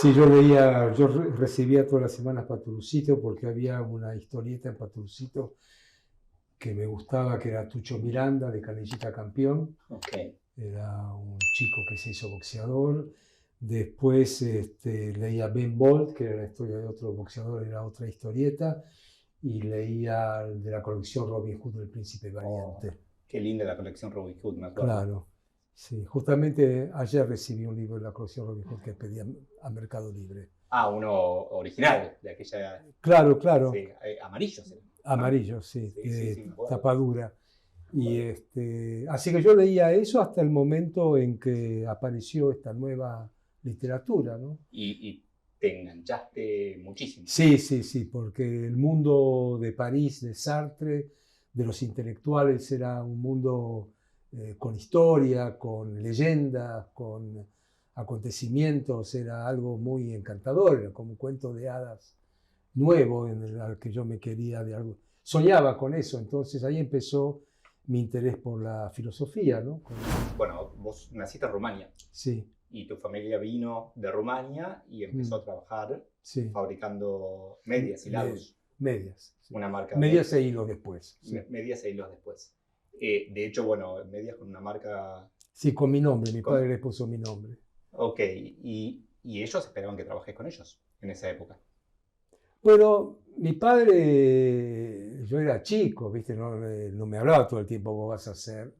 Sí, yo leía, recibía todas las semanas Patrulcito porque había una historieta en Patrulcito que me gustaba, que era Tucho Miranda, de Canillita Campeón. Ok, Era un chico que se hizo boxeador. Después leía Ben Bolt, que era la historia de otro boxeador, era otra historieta. Y leía de la colección Robin Hood, El Príncipe oh, Valiente. qué linda la colección Robin Hood, me acuerdo. Claro, sí. Justamente ayer recibí un libro de la colección Robin Hood que pedí a Mercado Libre. Ah, uno original, de aquella, Claro, claro, sí, amarillos, ¿no? amarillo, sí, Sí, sí, sí, de me acuerdo. tapadura. Y así que yo leía eso hasta el momento en que apareció esta nueva literatura, ¿no? Y te enganchaste muchísimo. Sí, sí, sí, porque el mundo de París, de Sartre, de los intelectuales, era un mundo con historia, con leyendas, con acontecimientos, era algo muy encantador, era como un cuento de hadas nuevo en el al que yo me quería de algo. Soñaba con eso, entonces ahí empezó mi interés por la filosofía, ¿no? Bueno, vos naciste en Rumania Sí, y tu familia vino de Rumania y empezó a trabajar sí, fabricando medias, me- hilados, medias, sí. una marca Medias e hilos después, sí. medias e hilos después. De hecho, bueno, medias con una marca. Sí, con mi nombre, mi con- padre le puso mi nombre. ok, y ellos esperaban que trabajes con ellos en esa época. Bueno, mi padre, yo era chico, ¿viste? No, no me hablaba todo el tiempo, vos vas a hacer.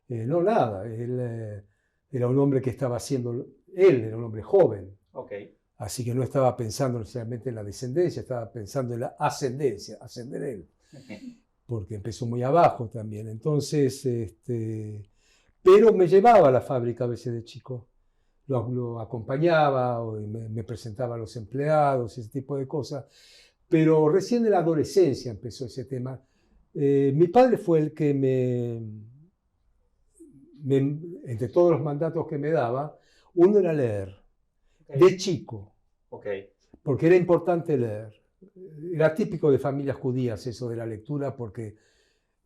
No, nada, él era un hombre que estaba haciendo, él era un hombre joven, Ok, así que no estaba pensando necesariamente en la descendencia, estaba pensando en la ascendencia, ascender él, porque empezó muy abajo también. Entonces, pero me llevaba a la fábrica a veces de chico. Lo acompañaba o me presentaba a los empleados, ese tipo de cosas. Pero recién en la adolescencia empezó ese tema. Mi padre fue el que entre todos los mandatos que me daba, uno era leer, ok, de chico, ok. porque era importante leer. Era típico de familias judías eso de la lectura, porque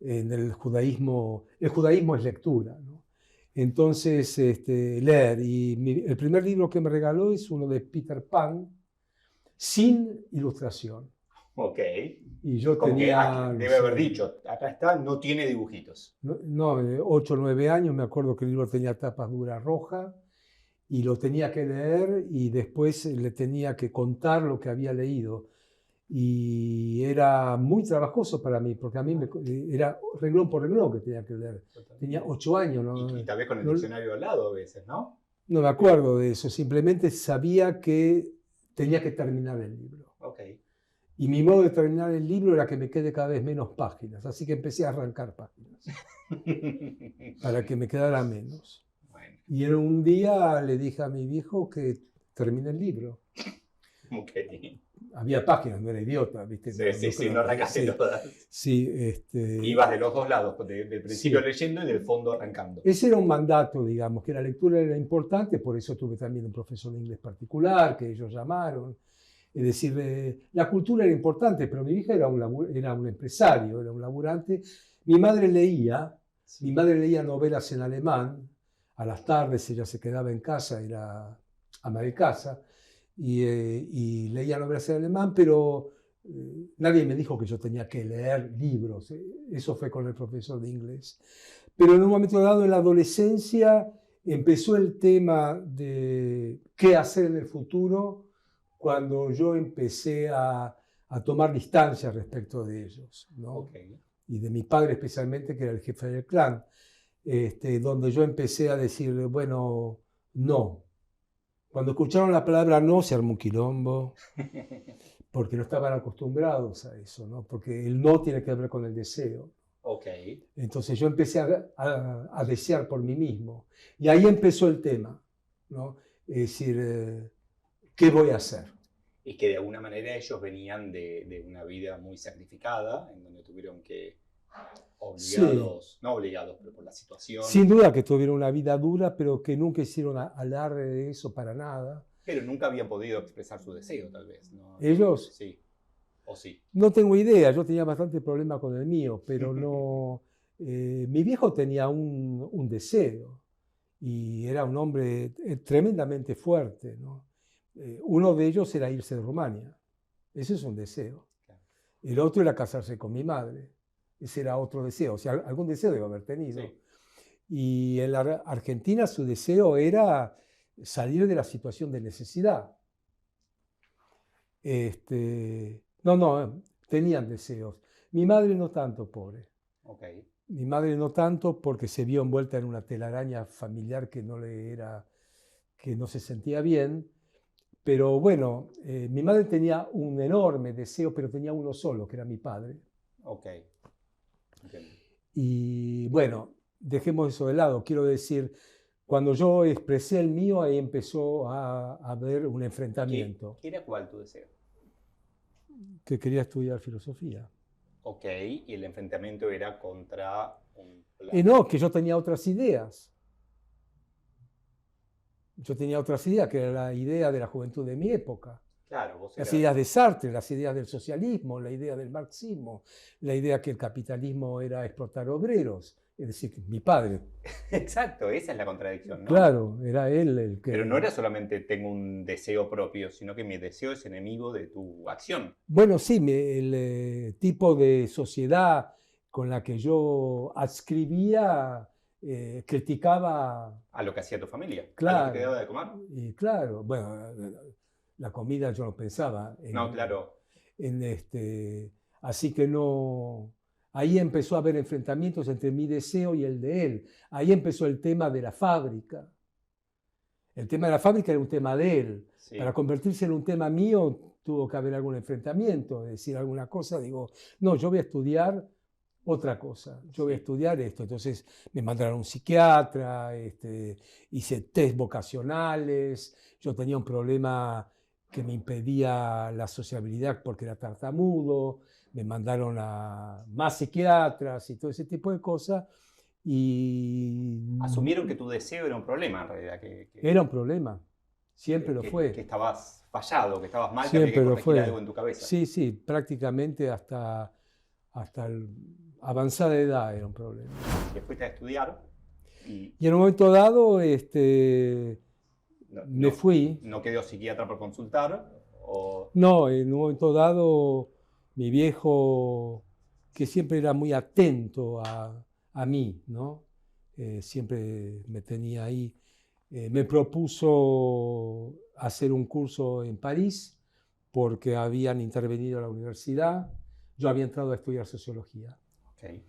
en el judaísmo es lectura, ¿no? Entonces, leer. Y el primer libro que me regaló es uno de Peter Pan, sin ilustración. Ok. Y yo Como que tenía, no debe haber sé, dicho, acá está, no tiene dibujitos. no, 8 o 9 años, me acuerdo que el libro tenía tapa dura roja y lo tenía que leer y después le tenía que contar lo que había leído. Y era muy trabajoso para mí, porque a mí era renglón por renglón que tenía que leer. Tenía Totalmente. 8 años, Y no, tal vez con el no, diccionario al lado a veces, ¿no? no me acuerdo de eso, simplemente sabía que tenía que terminar el libro. Ok. Y mi modo de terminar el libro era que me quede cada vez menos páginas, así que empecé a arrancar páginas para que me quedara menos. Bueno, Y en un día le dije a mi viejo que termine el libro. ok. Había páginas, no era idiota, ¿viste? Sí, No, sí, no sí, creo no que... arrancaste Sí, todas. sí, Ibas de los dos lados, del principio sí. leyendo y del fondo arrancando. Ese era un mandato, digamos, que la lectura era importante, por eso tuve también un profesor de inglés particular, que ellos llamaron. Es decir, la cultura era importante, pero mi hija era un empresario, era un laburante. Mi madre leía, mi Sí. madre leía novelas en alemán, a las tardes ella se quedaba en casa, era ama de casa, y leía novelas en alemán, pero nadie me dijo que yo tenía que leer libros. Eso fue con el profesor de inglés. Pero en un momento dado, en la adolescencia, empezó el tema de qué hacer en el futuro cuando yo empecé a tomar distancia respecto de ellos, ¿no? Ok. Y de mi padre especialmente, que era el jefe del clan, donde yo empecé a decir, bueno, no. Cuando escucharon la palabra no, se armó un quilombo, porque no estaban acostumbrados a eso, ¿no? Porque el no tiene que ver con el deseo. Ok. Entonces yo empecé a desear por mí mismo. Y ahí empezó el tema, ¿no? Es decir, ¿qué voy a hacer? Y que de alguna manera ellos venían de una vida muy sacrificada, en donde tuvieron que, Sí, obligados, no obligados, pero por la situación, sin duda que tuvieron una vida dura, pero que nunca hicieron alarde de eso para nada. pero nunca habían podido expresar su deseo, tal vez. No, no, Ellos, sí, o sí. no tengo idea, yo tenía bastante problema con el mío, pero no... mi viejo tenía un deseo y era un hombre tremendamente fuerte, ¿no? Uno de ellos era irse de Rumania. Ese es un deseo. Claro. El otro era casarse con mi madre. Ese era otro deseo. O sea, algún deseo debe haber tenido. Sí. Y en la Argentina su deseo era salir de la situación de necesidad. No, tenían deseos. Mi madre no tanto, pobre. Okay. Mi madre no tanto porque se vio envuelta en una telaraña familiar que que no se sentía bien. Pero bueno, mi madre tenía un enorme deseo, pero tenía uno solo, que era mi padre. Ok. Entiendo. Y bueno, dejemos eso de lado. Quiero decir, cuando yo expresé el mío, ahí empezó a haber un enfrentamiento. ¿Qué era cuál tu deseo? Que quería estudiar filosofía. Ok, y el enfrentamiento era contra un plan. No, que yo tenía otras ideas. Yo tenía otras ideas, que era la idea de la juventud de mi época. Claro, vos Las eras... ideas de Sartre, las ideas del socialismo, la idea del marxismo, la idea que el capitalismo era explotar obreros. Es decir, que mi padre. Exacto, esa es la contradicción, ¿no? Claro, era él el que... Pero no era solamente tengo un deseo propio, sino que mi deseo es enemigo de tu acción. Bueno, sí, el tipo de sociedad con la que yo adscribía criticaba... A lo que hacía tu familia, Claro, a lo que te daba de comer. y claro, bueno, la comida yo no pensaba No, claro. así que no, ahí empezó a haber enfrentamientos entre mi deseo y el de él. Ahí empezó el tema de la fábrica. El tema de la fábrica era un tema de él. Sí. Para convertirse en un tema mío tuvo que haber algún enfrentamiento, decir alguna cosa. Digo, no, yo voy a estudiar otra cosa, yo voy a estudiar esto. Entonces me mandaron a un psiquiatra, hice test vocacionales, yo tenía un problema que me impedía la sociabilidad porque era tartamudo, me mandaron a más psiquiatras y todo ese tipo de cosas. Y asumieron que tu deseo era un problema en realidad. Era un problema, siempre lo fue. Que estabas fallado, que estabas mal, Siempre que había lo que corregir fue. algo en tu cabeza. Sí, sí, prácticamente hasta avanzada edad era un problema. Y fuiste a estudiar y en un momento dado me no, fui. ¿no quedó psiquiatra por consultar? O... No, en un momento dado mi viejo, que siempre era muy atento a mí, ¿no? Siempre me tenía ahí, me propuso hacer un curso en París porque habían intervenido a la universidad. Yo había entrado a estudiar sociología. Okay.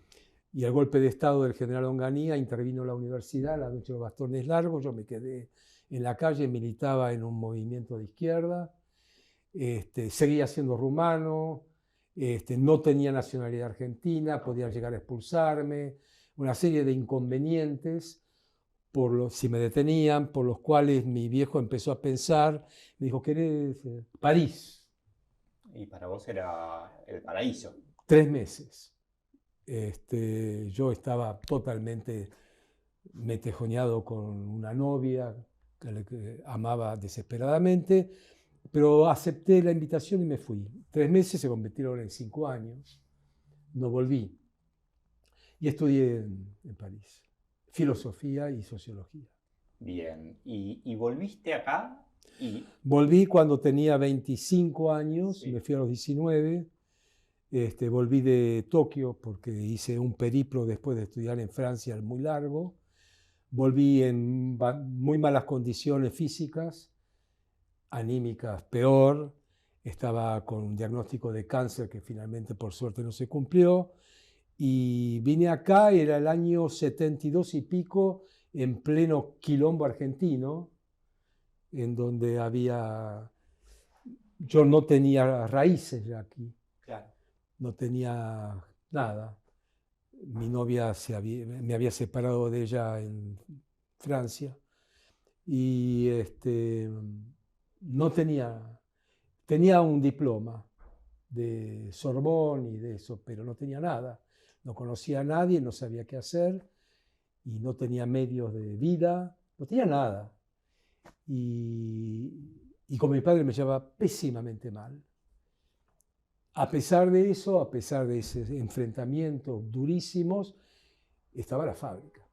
Y el golpe de estado del general Onganía intervino la universidad, la noche de los bastones largos, yo me quedé en la calle, militaba en un movimiento de izquierda, seguía siendo rumano, no tenía nacionalidad argentina, podían llegar a expulsarme, una serie de inconvenientes si me detenían, por los cuales mi viejo empezó a pensar, me dijo, ¿querés París? Y para vos era el paraíso. 3 meses. Yo estaba totalmente metejoneado con una novia que amaba desesperadamente, pero acepté la invitación y me fui. 3 meses se convirtieron en 5 años. No volví. Y estudié en París, filosofía y sociología. Bien, ¿y volviste acá? Volví cuando tenía 25 años, sí. Me fui a los 19. Volví de Tokio porque hice un periplo después de estudiar en Francia muy largo. Volví en muy malas condiciones físicas, anímicas peor. Estaba con un diagnóstico de cáncer que finalmente por suerte no se cumplió. Y vine acá, era el año 72 y pico, en pleno quilombo argentino, en donde yo no tenía raíces ya aquí. Claro. No tenía nada. Mi novia me había separado de ella en Francia y no tenía un diploma de Sorbonne y de eso, pero no tenía nada. No conocía a nadie, no sabía qué hacer y no tenía medios de vida, no tenía nada. Y con mi padre me llevaba pésimamente mal. A pesar de eso, a pesar de ese enfrentamiento durísimos, estaba la fábrica.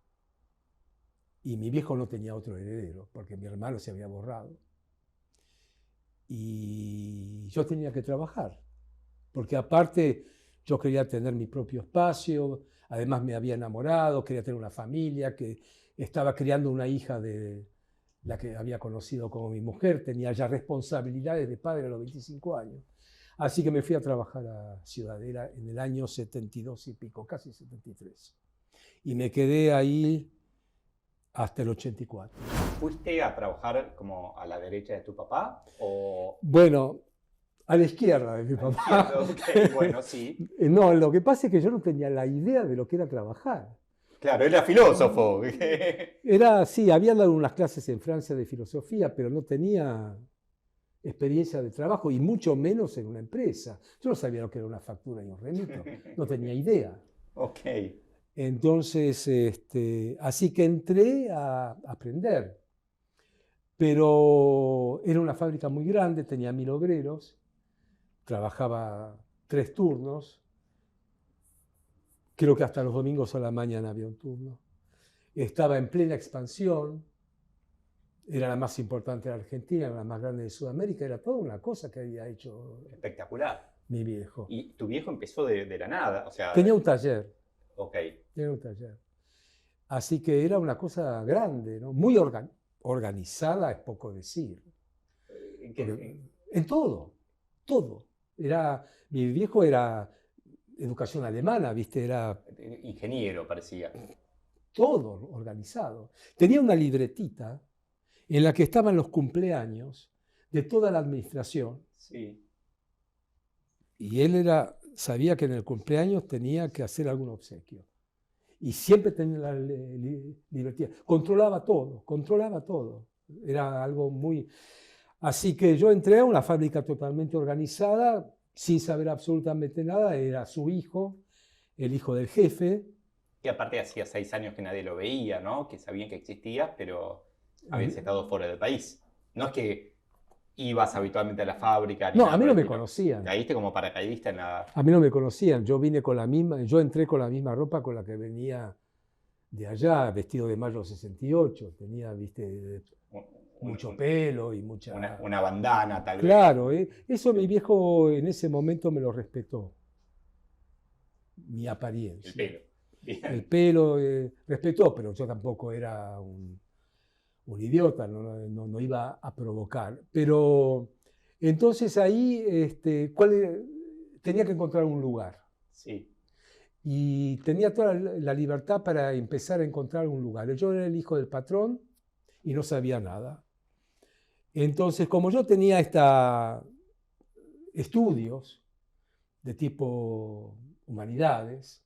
Y mi viejo no tenía otro heredero, porque mi hermano se había borrado. y yo tenía que trabajar, porque aparte yo quería tener mi propio espacio, además me había enamorado, quería tener una familia, que estaba criando una hija de la que había conocido como mi mujer, tenía ya responsabilidades de padre a los 25 años. Así que me fui a trabajar a Ciudadela en el año 72 y pico, casi 73. Y me quedé ahí hasta el 84. ¿Fuiste a trabajar como a la derecha de tu papá o Bueno, a la izquierda de mi a la papá. izquierda? Ok, bueno, sí. No, lo que pasa es que yo no tenía la idea de lo que era trabajar. Claro, era filósofo. Era, sí, había dado unas clases en Francia de filosofía, pero no tenía experiencia de trabajo y mucho menos en una empresa. Yo no sabía lo que era una factura y un remito, no tenía idea. Ok. Entonces, así que entré a aprender. Pero era una fábrica muy grande, tenía 1000 obreros, trabajaba 3 turnos, creo que hasta los domingos a la mañana había un turno. Estaba en plena expansión, era la más importante de Argentina, era la más grande de Sudamérica, era toda una cosa que había hecho Espectacular. mi viejo. Y tu viejo empezó de la nada, o sea... Tenía un taller, Ok. tenía un taller. Así que era una cosa grande, ¿no? Muy organizada, es poco decir. En todo, todo. Mi viejo era educación alemana, ¿viste? Era Ingeniero parecía. todo organizado. Tenía una libretita en la que estaban los cumpleaños de toda la administración. Sí. Y él sabía que en el cumpleaños tenía que hacer algún obsequio. Y siempre tenía la libretita. Controlaba todo, controlaba todo. Era algo muy... Así que yo entré a una fábrica totalmente organizada, sin saber absolutamente nada. Era su hijo, el hijo del jefe. Y aparte hacía 6 años que nadie lo veía, ¿no? Que sabían que existías, pero habías estado fuera del país. No es que ibas habitualmente a la fábrica ni No, nada a mí por no el me estilo. conocían. Caíste como paracaidista en la... A mí no me conocían. Yo entré con la misma ropa con la que venía de allá, vestido de mayo 68. Tenía, viste, mucho pelo y mucha... Una bandana, tal vez. Claro, eso mi viejo en ese momento me lo respetó. Mi apariencia. El pelo. Bien. El pelo respetó, pero yo tampoco era un idiota, no iba a provocar. Pero entonces ahí tenía que encontrar un lugar. Sí. Y tenía toda la libertad para empezar a encontrar un lugar. Yo era el hijo del patrón y no sabía nada. Entonces, como yo tenía estudios de tipo humanidades,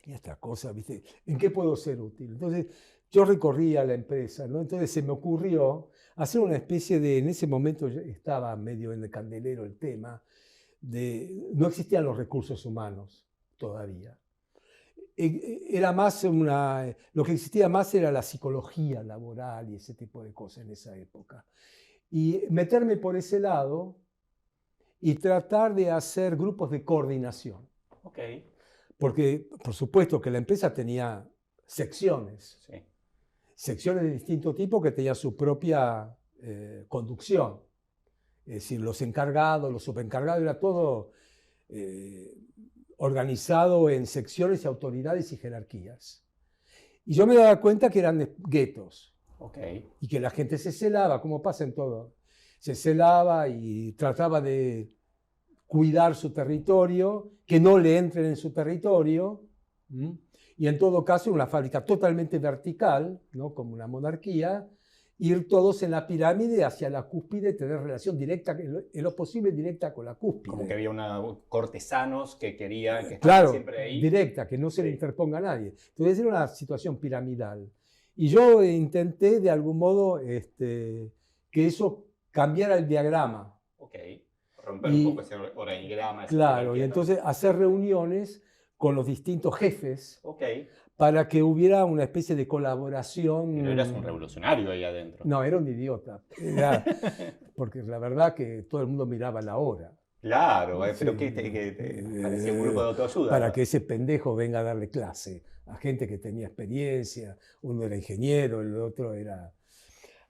tenía esta cosa, ¿viste? ¿En qué puedo ser útil? Entonces, yo recorría la empresa, ¿no? Entonces se me ocurrió hacer una especie de, en ese momento estaba medio en el candelero el tema, no existían los recursos humanos todavía. Era más lo que existía más era la psicología laboral y ese tipo de cosas en esa época. Y meterme por ese lado y tratar de hacer grupos de coordinación. Ok. Porque, por supuesto, que la empresa tenía secciones. Sí. Secciones de distinto tipo que tenían su propia conducción. Es decir, los encargados, los subencargados, era todo organizado en secciones y autoridades y jerarquías. Y yo me daba cuenta que eran guetos. Okay. Y que la gente se celaba, como pasa en todo. Se celaba y trataba de cuidar su territorio, que no le entren en su territorio. Y en todo caso, una fábrica totalmente vertical, ¿no? Como una monarquía, ir todos en la pirámide hacia la cúspide, tener relación directa, en lo posible directa con la cúspide. Como que había cortesanos que querían que claro, siempre ahí. Directa, que no se le interponga a nadie. Entonces era una situación piramidal. Y yo intenté de algún modo que eso cambiara el diagrama. Ok, romper un poco ese organigrama. Claro, y entonces hacer reuniones con los distintos jefes. Okay. Para que hubiera una especie de colaboración. Pero eras un revolucionario ahí adentro. No, era un idiota. Porque la verdad que todo el mundo miraba la hora. Claro, pero sí, que parecía un grupo de autoayuda. Para que ese pendejo venga a darle clase a gente que tenía experiencia. Uno era ingeniero, el otro era...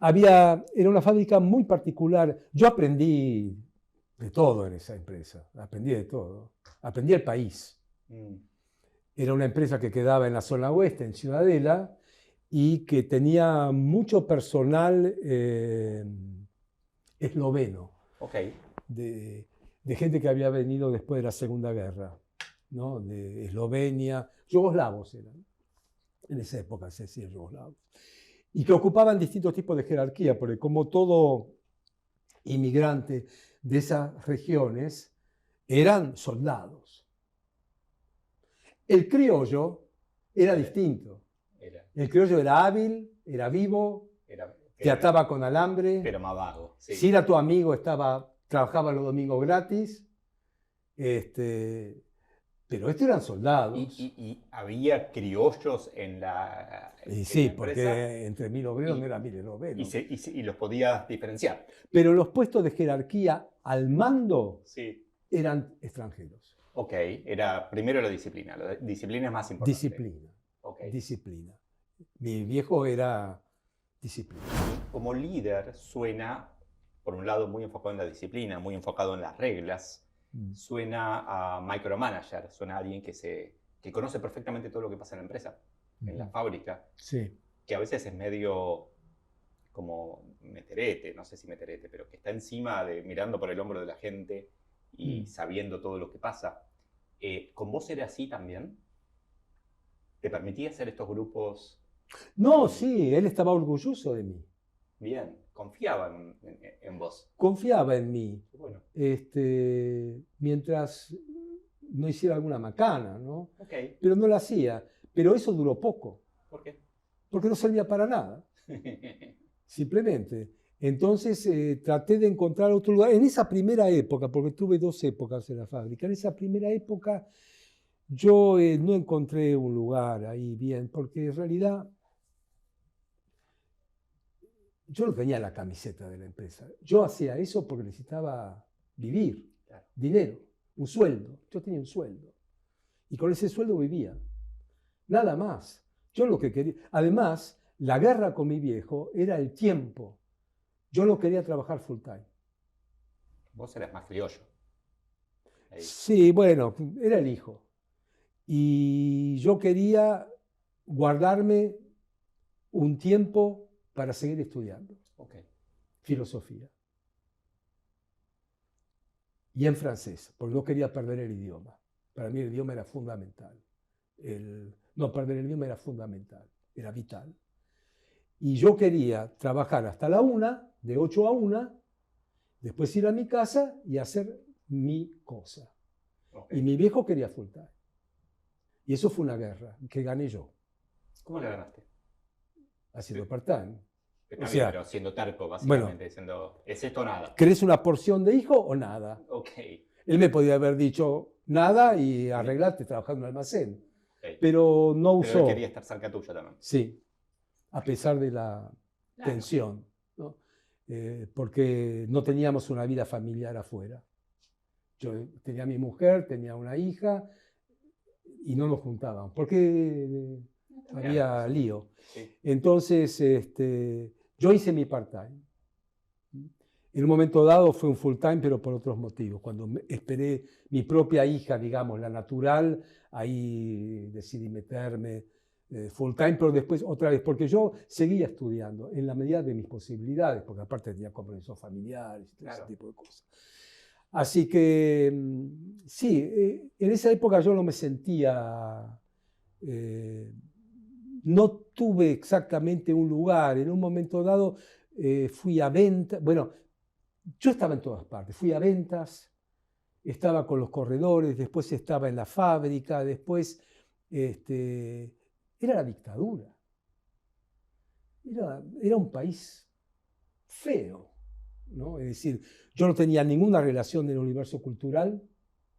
Era una fábrica muy particular. Yo aprendí de todo en esa empresa, aprendí de todo. Aprendí el país. Mm. Era una empresa que quedaba en la zona oeste, en Ciudadela, y que tenía mucho personal esloveno, Ok. de gente que había venido después de la Segunda Guerra, ¿no? De Eslovenia, yugoslavos eran, en esa época se decía yugoslavos, y que ocupaban distintos tipos de jerarquía, porque como todo inmigrante de esas regiones, eran soldados. El criollo era distinto. El criollo era hábil, era vivo, te ataba con alambre. Pero más vago. Sí. Si era tu amigo, trabajaba los domingos gratis. Pero estos eran soldados. ¿Y había criollos en la Y sí, en la porque empresa? entre 1000 obreros no eran 1000 obreros. Y los podías diferenciar. Pero los puestos de jerarquía al mando Sí. eran extranjeros. Ok, era primero la disciplina. La disciplina es más importante. Disciplina. Okay. Disciplina. Mi viejo era disciplina. Como líder suena, por un lado, muy enfocado en la disciplina, muy enfocado en las reglas. Suena a micromanager, suena a alguien que conoce perfectamente todo lo que pasa en la empresa, en la fábrica. Sí. Que a veces es medio como meterete, no sé si meterete, pero que está encima mirando por el hombro de la gente y sabiendo todo lo que pasa. ¿Con vos era así también? ¿Te permitía hacer estos grupos? No, sí, él estaba orgulloso de mí. Bien, confiaba en vos. Confiaba en mí. Bueno. Mientras no hiciera alguna macana, ¿no? Okay. Pero no la hacía. Pero eso duró poco. ¿Por qué? Porque no servía para nada. Simplemente. Entonces traté de encontrar otro lugar. En esa primera época, porque tuve 2 épocas en la fábrica, en esa primera época yo no encontré un lugar ahí bien, porque en realidad yo no tenía la camiseta de la empresa. Yo hacía eso porque necesitaba vivir, Claro. Dinero, un sueldo. Yo tenía un sueldo. Y con ese sueldo vivía. Nada más. Yo lo que quería. Además, la guerra con mi viejo era el tiempo. Yo no quería trabajar full time. Vos eras más criollo. Ahí. Sí, bueno, era el hijo. Y yo quería guardarme un tiempo para seguir estudiando. Okay. Filosofía. Y en francés, porque no quería perder el idioma. Para mí el idioma era fundamental. No perder el idioma era fundamental, era vital. Y yo quería trabajar hasta la 1, de 8 a 1, después ir a mi casa y hacer mi cosa. Okay. Y mi viejo quería full time. Y eso fue una guerra que gané yo. ¿Cómo la ganaste? Haciendo part-time. O sea, pero siendo terco, básicamente, bueno, diciendo, ¿es esto o nada? ¿Querés una porción de hijo o nada? Okay. Él me podía haber dicho nada y arreglarte trabajando en un almacén. Okay. Pero no usó. Pero él quería estar cerca tuyo también. Sí, a pesar de la tensión, ¿no? Porque no teníamos una vida familiar afuera. Yo tenía a mi mujer, tenía una hija y no nos juntábamos porque había lío. Sí. Entonces, yo hice mi part-time. En un momento dado fue un full-time, pero por otros motivos. Cuando esperé mi propia hija, digamos, la natural, ahí decidí meterme full-time, pero después otra vez, porque yo seguía estudiando en la medida de mis posibilidades, porque aparte tenía compromisos familiares y todo ese tipo de cosas. Así que, sí, en esa época yo no me sentía... no tuve exactamente un lugar. En un momento dado fui a ventas. Bueno, yo estaba en todas partes. Fui a ventas, estaba con los corredores, después estaba en la fábrica, después era la dictadura. Era un país feo, ¿no? Es decir, yo no tenía ninguna relación en el universo cultural,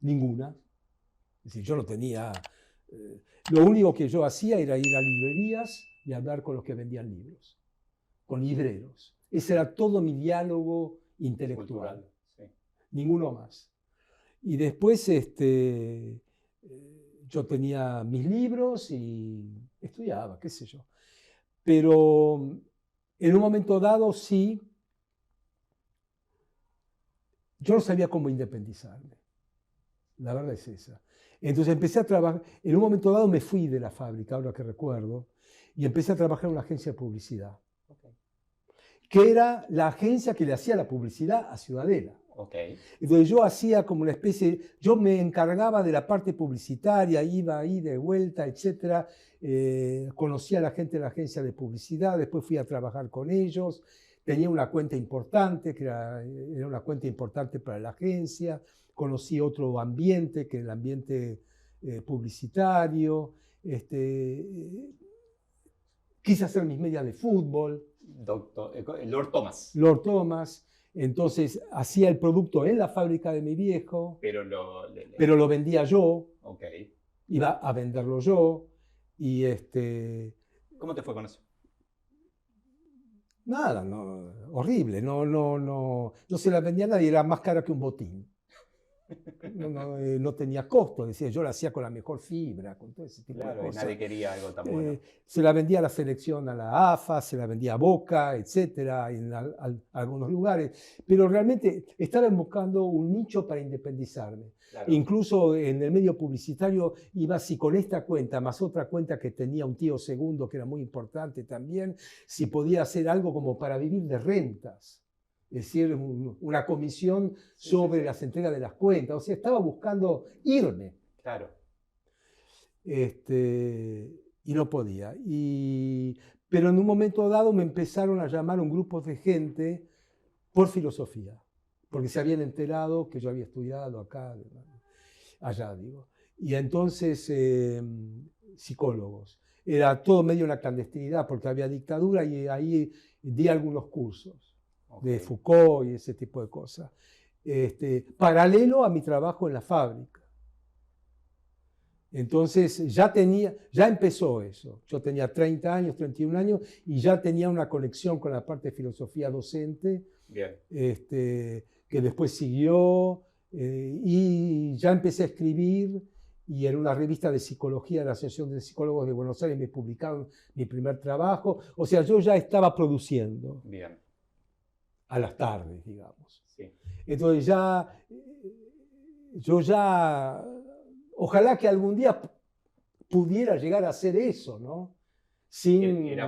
ninguna. Es decir, yo no tenía... lo único que yo hacía era ir a librerías y hablar con los que vendían libros, con libreros. Ese era todo mi diálogo intelectual. Sí. Ninguno más. Y después yo tenía mis libros y estudiaba, qué sé yo. Pero En un momento dado, sí, yo no sabía cómo independizarme. La verdad es esa. Entonces empecé a trabajar, en un momento dado me fui de la fábrica, ahora que recuerdo, y empecé a trabajar en una agencia de publicidad, Okay. que era la agencia que le hacía la publicidad a Ciudadela. Okay. Entonces yo hacía como una especie, yo me encargaba de la parte publicitaria, iba ahí de vuelta, etc. Conocía a la gente de la agencia de publicidad, después fui a trabajar con ellos, tenía una cuenta importante, que era una cuenta importante para la agencia, conocí otro ambiente, que era el ambiente publicitario, quise hacer mis medias de fútbol. Lord Thomas. Lord Thomas. Entonces hacía el producto en la fábrica de mi viejo, Pero lo vendía yo, Okay. iba a venderlo yo, y ¿Cómo te fue con eso? nada, no, horrible, no se la vendía a nadie, era más cara que un botín. No tenía costo, decía, yo la hacía con la mejor fibra, con todo ese tipo de Claro, y cosas. nadie quería algo tan bueno. Se la vendía a la selección, a la AFA, se la vendía a Boca, etcétera, en algunos lugares. Pero realmente estaba buscando un nicho para independizarme. Claro. Incluso en el medio publicitario iba si con esta cuenta, más otra cuenta que tenía un tío segundo, que era muy importante también, si podía hacer algo como para vivir de rentas. Es decir, una comisión sobre las entregas de las cuentas. O sea, estaba buscando irme. Claro. Y no podía. Pero en un momento dado me empezaron a llamar un grupo de gente por filosofía, porque se habían enterado que yo había estudiado acá, allá, digo. Y entonces, psicólogos. Era todo medio una clandestinidad, porque había dictadura y ahí di algunos cursos. Okay. De Foucault y ese tipo de cosas, paralelo a mi trabajo en la fábrica. Entonces ya empezó eso. Yo tenía 30 años, 31 años y ya tenía una conexión con la parte de filosofía docente. Bien. Que después siguió y ya empecé a escribir y en una revista de psicología de la Asociación de Psicólogos de Buenos Aires me publicaron mi primer trabajo. O sea, yo ya estaba produciendo. Bien. A las tardes, digamos. Sí. Entonces yo ya, ojalá que algún día pudiera llegar a hacer eso, ¿no? Sin ir.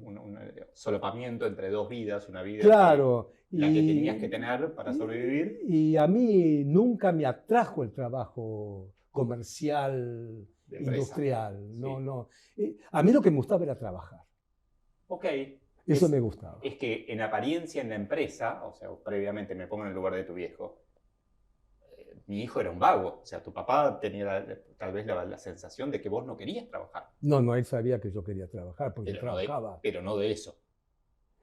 Un solapamiento entre dos vidas, una vida claro, la que tenías que tener para sobrevivir. Y a mí nunca me atrajo el trabajo comercial, industrial. Sí. No. A mí lo que me gustaba era trabajar. Ok. Eso me gustaba. Es que en apariencia en la empresa, o sea, previamente me pongo en el lugar de tu viejo, mi hijo era un vago. O sea, tu papá tenía tal vez la sensación de que vos no querías trabajar. No, él sabía que yo quería trabajar porque pero trabajaba. Pero no de eso.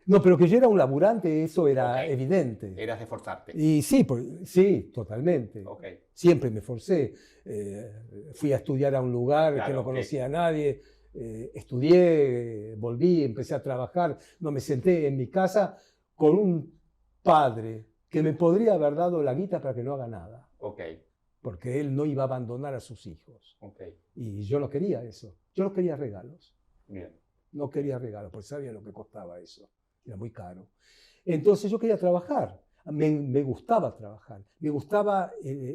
No, pero que yo era un laburante, eso era evidente. Eras de esforzarte. Y sí, sí, totalmente. Okay. Siempre me esforcé. Fui a estudiar a un lugar que no conocía a nadie. Estudié, volví, empecé a trabajar. No, me senté en mi casa con un padre que me podría haber dado la guita para que no haga nada. Okay. Porque él no iba a abandonar a sus hijos. Okay. Y yo no quería eso. Yo no quería regalos. Bien. No quería regalos, porque sabía lo que costaba eso. Era muy caro. Entonces yo quería trabajar. Me gustaba trabajar. Me gustaba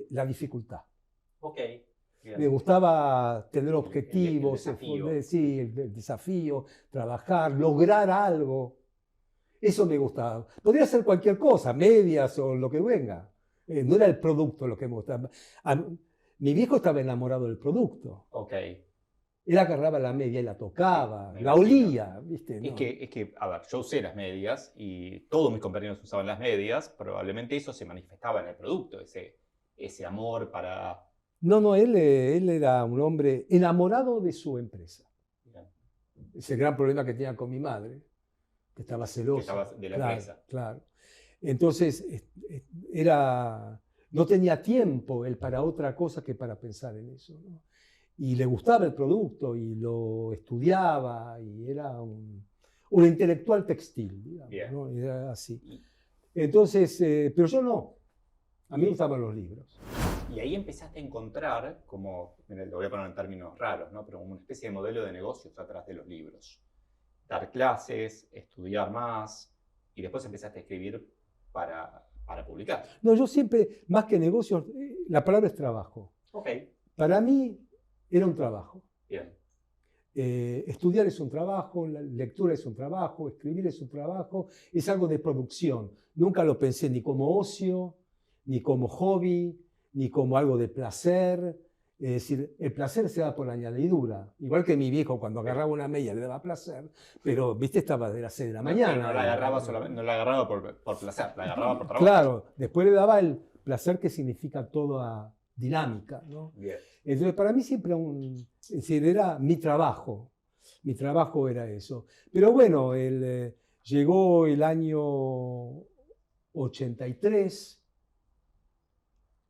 la dificultad. Okay. Me gustaba tener objetivos, el desafío, trabajar, lograr algo. Eso me gustaba. Podría ser cualquier cosa, medias o lo que venga. No era el producto lo que me gustaba. Mi viejo estaba enamorado del producto. Okay. Él agarraba la media y la tocaba, la olía, ¿viste? ¿No? Es que, a ver, yo usé las medias y todos mis compañeros usaban las medias, probablemente eso se manifestaba en el producto, ese amor para... No, él era un hombre enamorado de su empresa. Bien. Ese gran problema que tenía con mi madre, que estaba celosa. Que estaba de la empresa. Claro. Entonces, no tenía tiempo él para otra cosa que para pensar en eso, ¿no? Y le gustaba el producto y lo estudiaba y era un intelectual textil, digamos, ¿no? Era así. Entonces, pero yo no. A mí me gustaban los libros. Y ahí empezaste a encontrar, como, lo voy a poner en términos raros, ¿no? Pero como una especie de modelo de negocios atrás de los libros. dar clases, estudiar más, y después empezaste a escribir para publicar. No, yo siempre, más que negocios, la palabra es trabajo. Ok, Para mí era un trabajo. bien. Estudiar es un trabajo, la lectura es un trabajo, escribir es un trabajo, es algo de producción. Nunca lo pensé ni como ocio, ni como hobby, ni como algo de placer. Es decir, el placer se da por añadidura. Igual que mi viejo cuando agarraba una media le daba placer, pero, viste, estaba de las 6 de la mañana. No la agarraba, no la agarraba por placer, la agarraba por trabajo. Claro, después le daba el placer que significa toda dinámica, ¿no? Bien. Entonces, para mí siempre es decir, era mi trabajo era eso. Pero bueno, llegó el año 83,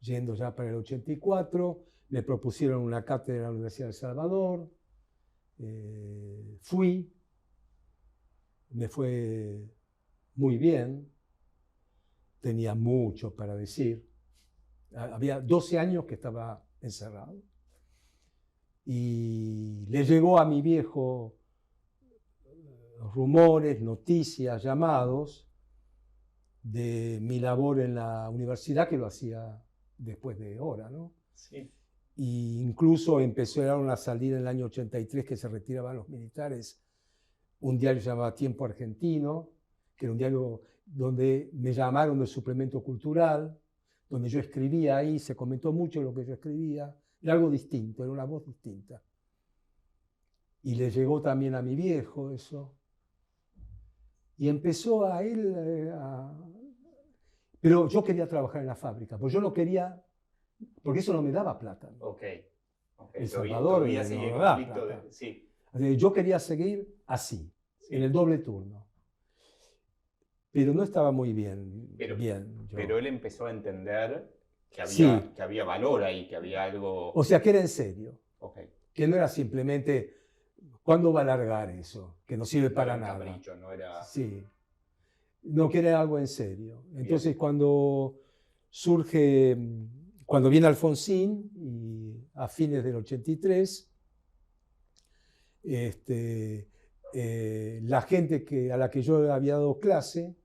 yendo ya para el 84, me propusieron una cátedra en la Universidad de El Salvador, fui, me fue muy bien, tenía mucho para decir, había 12 años que estaba encerrado. Y le llegó a mi viejo rumores, noticias, llamados de mi labor en la universidad, que lo hacía después de hora, ¿no? Sí. Y incluso empezaron a salir en el año 83 que se retiraban los militares, un diario llamado Tiempo Argentino, que era un diario donde me llamaron del suplemento cultural, donde yo escribía ahí, se comentó mucho lo que yo escribía, era algo distinto, era una voz distinta. Y le llegó también a mi viejo eso. Y empezó a él Pero yo quería trabajar en la fábrica, porque yo no quería, porque eso no me daba plata, ¿no? Ok. El Salvador no da plata. Sí. Yo quería seguir así, Sí. en el doble turno. Pero no estaba muy bien. Pero él empezó a entender que Sí. que había valor ahí, que había algo... O sea, que era en serio. Okay. Que no era simplemente, ¿cuándo va a largar eso? Que no sirve para No era un nada. capricho, no era... Sí. No, que era algo en serio. Entonces, cuando viene Alfonsín, y a fines del 83, la gente a la que yo había dado clase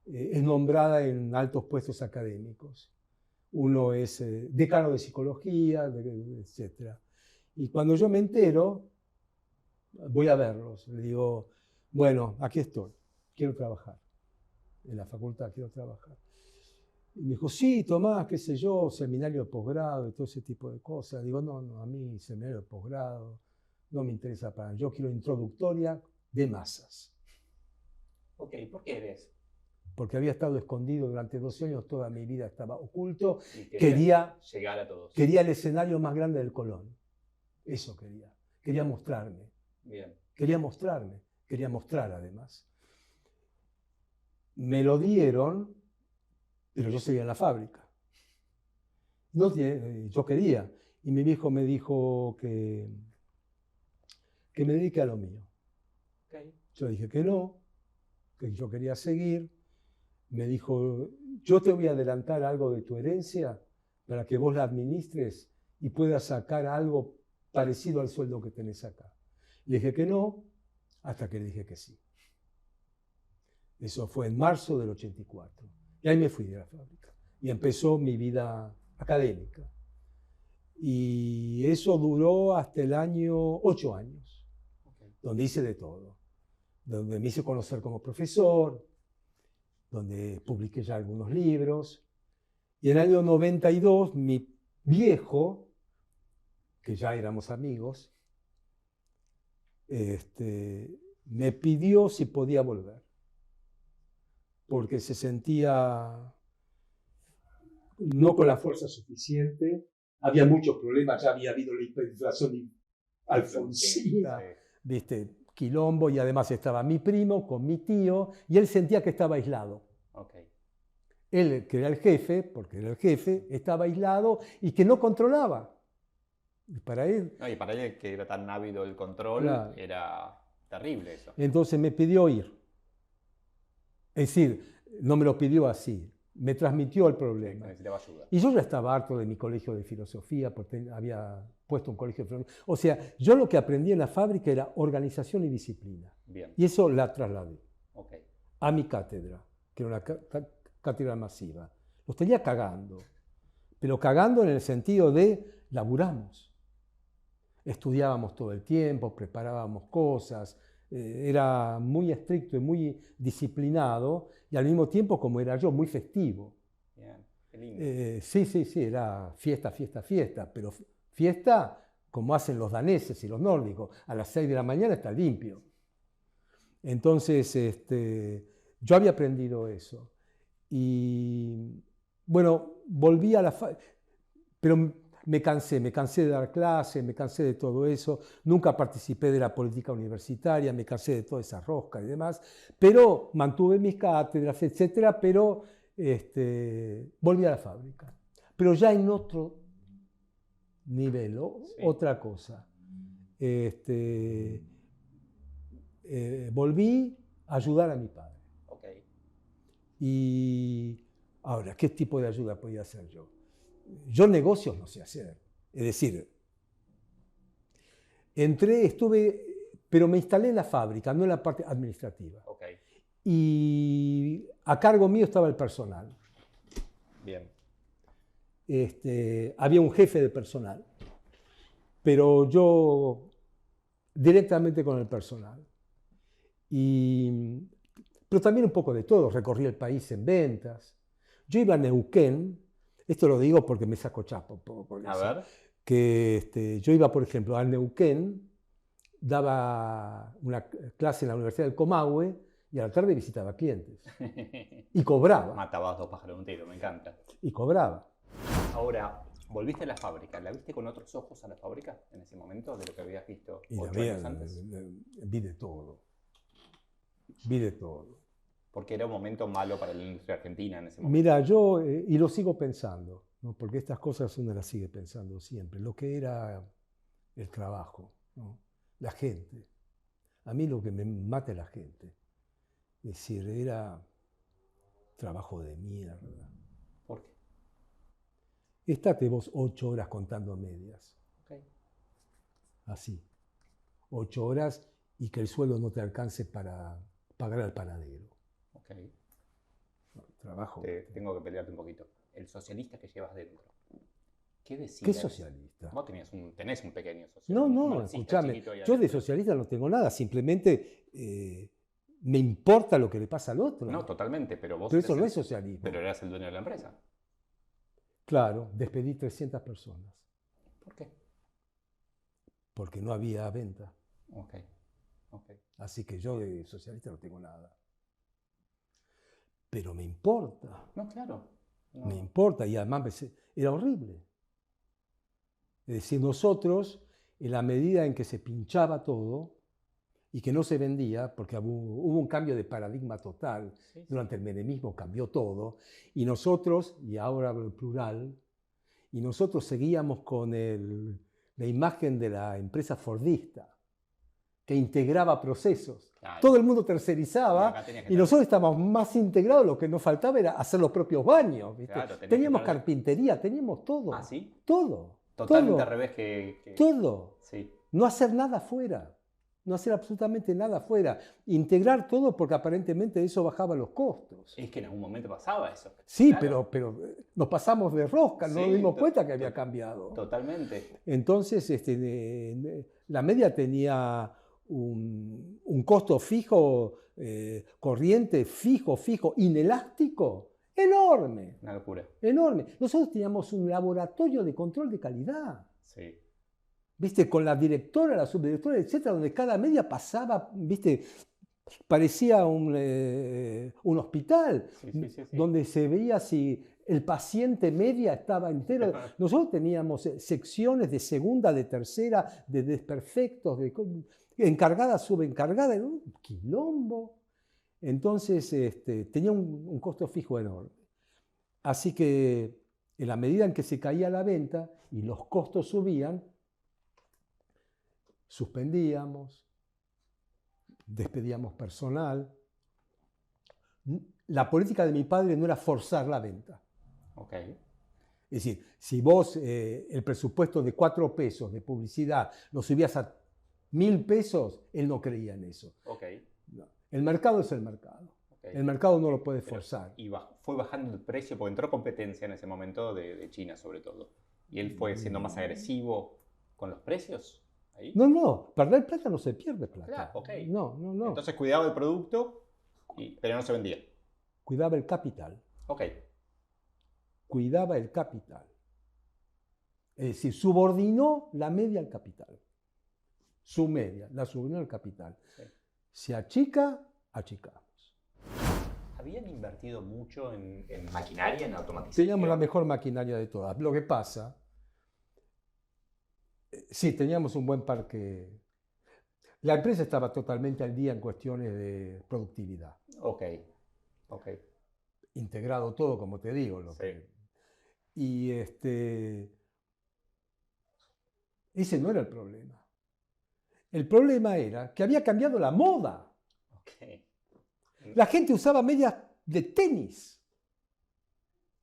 es nombrada en altos puestos académicos. Uno es decano de psicología, etc. Y cuando yo me entero, voy a verlos. Le digo, bueno, aquí estoy, quiero trabajar. En la facultad quiero trabajar. Y me dijo, sí, Tomás, qué sé yo, seminario de posgrado y todo ese tipo de cosas. Digo, no, a mí seminario de posgrado no me interesa para nada. Yo quiero introductoria de masas. Ok, ¿por qué eres? Porque había estado escondido durante 12 años, toda mi vida estaba oculto. Y Quería llegar a todos. Quería el escenario más grande del Colón. Eso quería. Quería mostrarme. Bien. Quería mostrarme. Quería mostrar además. Me lo dieron, pero yo seguía en la fábrica. Yo quería. Y mi viejo me dijo que me dedique a lo mío. Okay. Yo dije que no, que yo quería seguir. Me dijo, yo te voy a adelantar algo de tu herencia para que vos la administres y puedas sacar algo parecido al sueldo que tenés acá. Le dije que no, hasta que le dije que sí. Eso fue en marzo del 84. Y ahí me fui de la fábrica. Y empezó mi vida académica. Y eso duró hasta el año 8 años, donde hice de todo. Donde me hice conocer como profesor, donde publiqué ya algunos libros. Y en el año 92, mi viejo, que ya éramos amigos, me pidió si podía volver, porque se sentía no con la fuerza suficiente, había muchos problemas, ya había habido la hiperinflación alfonsina, ¿viste? Quilombo, y además estaba mi primo con mi tío, y él sentía que estaba aislado. Okay. Él, que era el jefe, porque era el jefe, estaba aislado y que no controlaba. Y para él... No, y para él, que era tan ávido del control, claro, era terrible eso. Entonces me pidió ir. Es decir, no me lo pidió así. me transmitió el Que problema. necesitaba ayuda. Y yo ya estaba harto de mi colegio de filosofía, porque había puesto un colegio de filosofía. O sea, yo lo que aprendí en la fábrica era organización y disciplina. Bien, Y eso la trasladé ok. a mi cátedra, que era una cátedra masiva. Los tenía cagando, pero cagando en el sentido de laburamos. Estudiábamos todo el tiempo, preparábamos cosas, era muy estricto y muy disciplinado, y al mismo tiempo, como era yo, muy festivo. Bien, qué lindo. Sí, era fiesta, fiesta, fiesta, pero fiesta como hacen los daneses y los nórdicos, a las 6 de la mañana está limpio. Entonces, yo había aprendido eso. Y bueno, volví a la... Pero me cansé de dar clases, me cansé de todo eso, nunca participé de la política universitaria, me cansé de toda esa rosca y demás, pero mantuve mis cátedras, etcétera, pero volví a la fábrica. Pero ya en otro nivel, Sí. otra cosa. Volví a ayudar a mi padre. Ok. Y ahora, ¿qué tipo de ayuda podía hacer yo? Yo negocios no sé hacer. Es decir, pero me instalé en la fábrica, no en la parte administrativa. Ok. Y a cargo mío estaba el personal. Bien. Había un jefe de personal, pero yo directamente con el personal. Pero también un poco de todo, recorrí el país en ventas. Yo iba a Neuquén, esto lo digo porque me saco chapo un poco por A eso, ver. que yo iba, por ejemplo, a Neuquén, daba una clase en la Universidad del Comahue y a la tarde visitaba clientes. Y cobraba. Matabas dos pájaros de un tiro, me encanta. Y cobraba. Ahora, volviste a la fábrica. ¿La viste con otros ojos a la fábrica en ese momento de lo que habías visto Y 8 años antes? vi de todo. Vi de todo. Porque era un momento malo para la industria argentina en ese momento. Mira, yo, y lo sigo pensando, ¿no? Porque estas cosas uno las sigue pensando siempre, lo que era el trabajo, ¿no? La gente. A mí lo que me mata es la gente. Es decir, era trabajo de mierda. ¿Por qué? Estate vos 8 horas contando medias, Ok. así. 8 horas y que el sueldo no te alcance para pagar al panadero. Ok. No, trabajo. Tengo que pelearte un poquito. El socialista que llevas dentro. ¿Qué decía? ¿Qué socialista? Vos tenés un pequeño socialista. No, un no, marxista escúchame. chiquito ahí Yo de adentro. socialista no tengo nada, simplemente me importa lo que le pasa al otro. No, totalmente, pero vos Pero eso eres no es socialismo. pero eras el dueño de la empresa. Claro, despedí 300 personas, ¿Por qué? porque no había venta. Ok. Ok. Así que yo de socialista no tengo nada. Pero me importa, No, claro. No. me importa, y además era horrible. Es decir, nosotros, en la medida en que se pinchaba todo y que no se vendía, porque hubo un cambio de paradigma total, Sí, sí. durante el menemismo cambió todo, y nosotros, y ahora hablo en plural, y nosotros seguíamos con la imagen de la empresa fordista, que integraba procesos. Claro. Todo el mundo Y tercerizaba acá tenías que y estar- nosotros estábamos más integrados, lo que nos faltaba era hacer los propios baños. ¿Viste? Claro, tenías que Teníamos estar- carpintería, teníamos todo. ¿Ah, sí? Todo. Totalmente todo, al revés que... todo. Sí. No hacer nada afuera. No hacer absolutamente nada afuera. Integrar todo porque aparentemente eso bajaba los costos. Es que en algún momento pasaba eso. Sí, Claro. pero nos pasamos de rosca, no Sí, nos dimos cuenta que había cambiado. Totalmente. Entonces, la media tenía un costo fijo, corriente, fijo, inelástico, enorme, Una locura. enorme. Nosotros teníamos un laboratorio de control de calidad, Sí. ¿viste? Con la directora, la subdirectora, etcétera, donde cada media pasaba, ¿viste? Parecía un hospital, Sí. donde se veía si el paciente media estaba entero. Nosotros teníamos secciones de segunda, de tercera, de desperfectos, encargada, subencargada, era un quilombo. Entonces tenía un costo fijo enorme. Así que en la medida en que se caía la venta y los costos subían, suspendíamos, despedíamos personal, La política de mi padre no era forzar la venta. Ok, Es decir, si vos el presupuesto de 4 pesos de publicidad lo subías a 1.000 pesos, él no creía en eso. ok, No. El mercado es el mercado. ok. El mercado no lo puede Pero- forzar. Y fue bajando el precio, porque entró competencia en ese momento de China sobre todo. Y él fue siendo más agresivo con los precios. Ahí. No, perder plata no se pierde plata. Claro, ok. No. Entonces cuidaba el producto, pero no se vendía. Cuidaba el capital. Ok, Cuidaba el capital. Es decir, subordinó la media al capital. Su media, la subordinó al capital. sí. Se achica, achicamos. ¿Habían invertido mucho en maquinaria, en automatización? Teníamos la mejor maquinaria de todas. Lo que pasa, sí, teníamos un buen parque. La empresa estaba totalmente al día en cuestiones de productividad. Ok, ok. Integrado todo, como te digo. Sí. Y ese no era el problema. El problema era que había cambiado la moda. Ok. La gente usaba medias de tenis.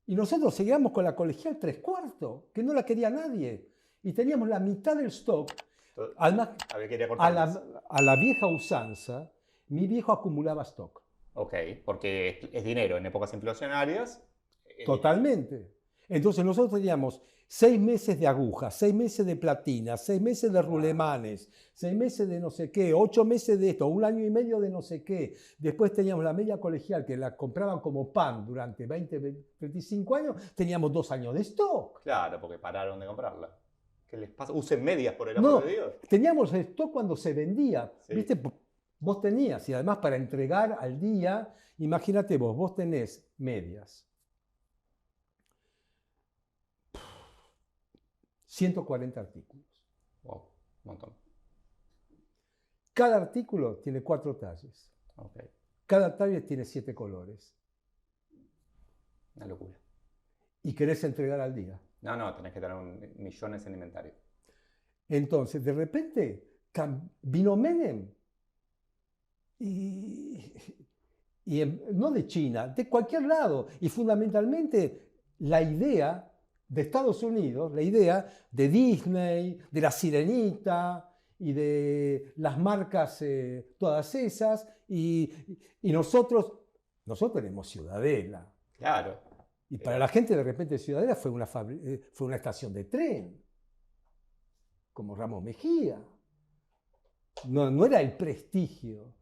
Y nosotros seguíamos con la colegial 3/4, que no la quería nadie. Y teníamos la mitad del stock. Además, Había que ir a cortarlas. a la vieja usanza, mi viejo acumulaba stock. Ok, porque es dinero en épocas inflacionarias. Totalmente. Entonces nosotros teníamos 6 meses de agujas, 6 meses de platina, 6 meses de rulemanes, 6 meses de no sé qué, 8 meses de esto, 1 año y medio de no sé qué. Después teníamos la media colegial que la compraban como pan durante 20, 25 años, teníamos 2 años de stock. Claro, porque pararon de comprarla. ¿Qué les pasa? Usen medias, por el No, amor de Dios. teníamos stock cuando se vendía. Sí. ¿Viste? Vos tenías, y además para entregar al día, imagínate vos tenés medias. 140 artículos. Wow, un montón. Cada artículo tiene 4 talles. Ok, Cada talle tiene 7 colores. una locura. Y querés entregar al día. No, tenés que tener millones en inventario. Entonces, de repente, vino Menem. No de China, de cualquier lado. Y fundamentalmente, la idea de Estados Unidos, la idea de Disney, de la Sirenita y de las marcas, todas esas. Y nosotros tenemos Ciudadela. Claro. Y para la gente de repente Ciudadela fue una estación de tren, como Ramos Mejía. No era el prestigio.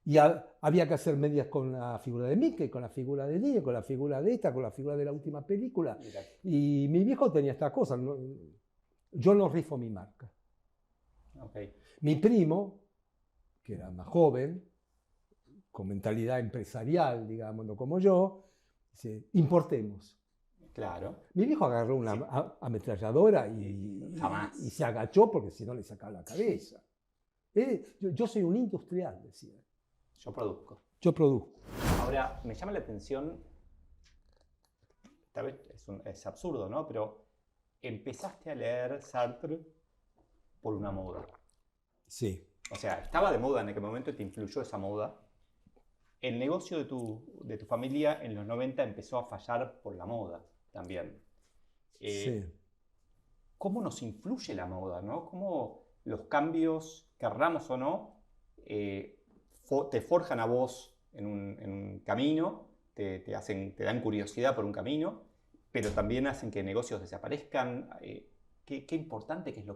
Y había que hacer medias con la figura de Mickey, con la figura de Disney, con la figura de esta, con la figura de la última película. Mira. Y mi viejo tenía esta cosa. Yo no rifo mi marca. Okay. Mi primo, que era más joven, con mentalidad empresarial, digamos, no como yo, dice, importemos. Claro. Mi viejo agarró una ametralladora y se agachó porque si no le sacaba la cabeza. Yo soy un industrial, decía. Yo produzco. Yo produzco. Ahora, me llama la atención, tal vez es absurdo, ¿no? Pero empezaste a leer Sartre por una moda. Sí. O sea, estaba de moda en aquel momento y te influyó esa moda. El negocio de tu familia en los 90 empezó a fallar por la moda también. Sí. ¿Cómo nos influye la moda, no? ¿Cómo los cambios, querramos o no, te forjan a vos en un camino, te dan curiosidad por un camino, pero también hacen que negocios desaparezcan? Qué importante que es lo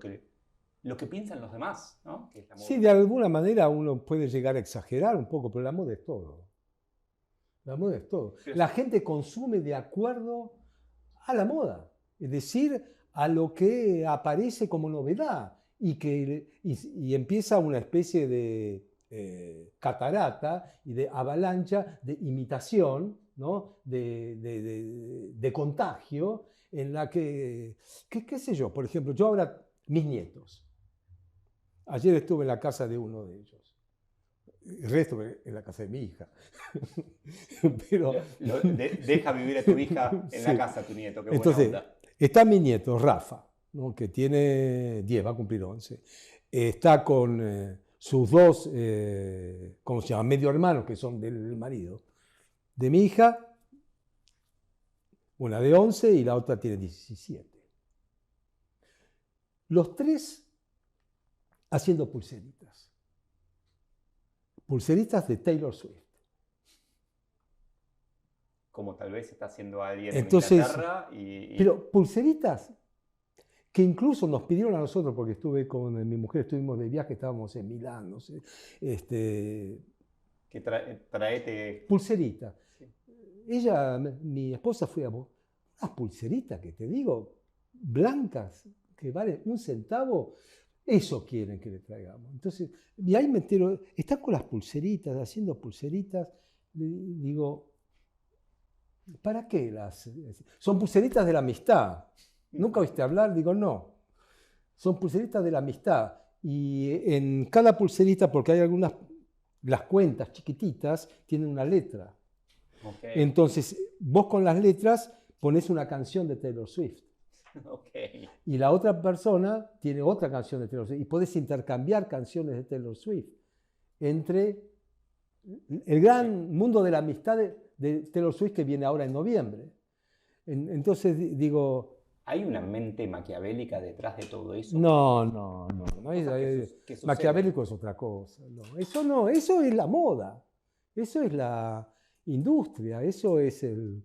que piensan los demás, ¿no? Que es la moda. Sí, de alguna manera uno puede llegar a exagerar un poco, pero la moda es todo. La moda es todo. La gente consume de acuerdo a la moda, es decir, a lo que aparece como novedad y empieza una especie de catarata y de avalancha de imitación, ¿no? de contagio, en la que, qué sé yo, por ejemplo, yo ahora, mis nietos, ayer estuve en la casa de uno de ellos. El resto en la casa de mi hija. Pero, deja vivir a tu hija en sí. La casa de tu nieto, qué buena Entonces, onda. está mi nieto, Rafa, ¿no? Que tiene 10, va a cumplir 11. Está con sus 2, ¿cómo se llama? Medio hermanos, que son del marido. de mi hija, una de 11 y la otra tiene 17. Los tres haciendo pulseritas. Pulseritas de Taylor Swift. Como tal vez está haciendo alguien Entonces, en Inglaterra pero pulseritas que incluso nos pidieron a nosotros, porque estuve con mi mujer, estuvimos de viaje, estábamos en Milán, no sé, que traete... pulseritas. Sí. Ella, mi esposa, fue a unas pulseritas que te digo, blancas, que valen 1 centavo, eso quieren que le traigamos. Entonces, y ahí me entero, están con las pulseritas, haciendo pulseritas, digo, ¿para qué las? Son pulseritas de la amistad. ¿Nunca oíste hablar? Digo, no. Son pulseritas de la amistad. Y en cada pulserita, porque hay algunas, las cuentas chiquititas, tienen una letra. Okay. Entonces, vos con las letras pones una canción de Taylor Swift. Okay. Y la otra persona tiene otra canción de Taylor Swift. Y podés intercambiar canciones de Taylor Swift entre el gran mundo de la amistad de Taylor Swift que viene ahora en noviembre. Entonces digo... ¿Hay una mente maquiavélica detrás de todo eso? No. ¿Qué Maquiavélico es otra cosa. No, eso es la moda. Eso es la industria. Eso es el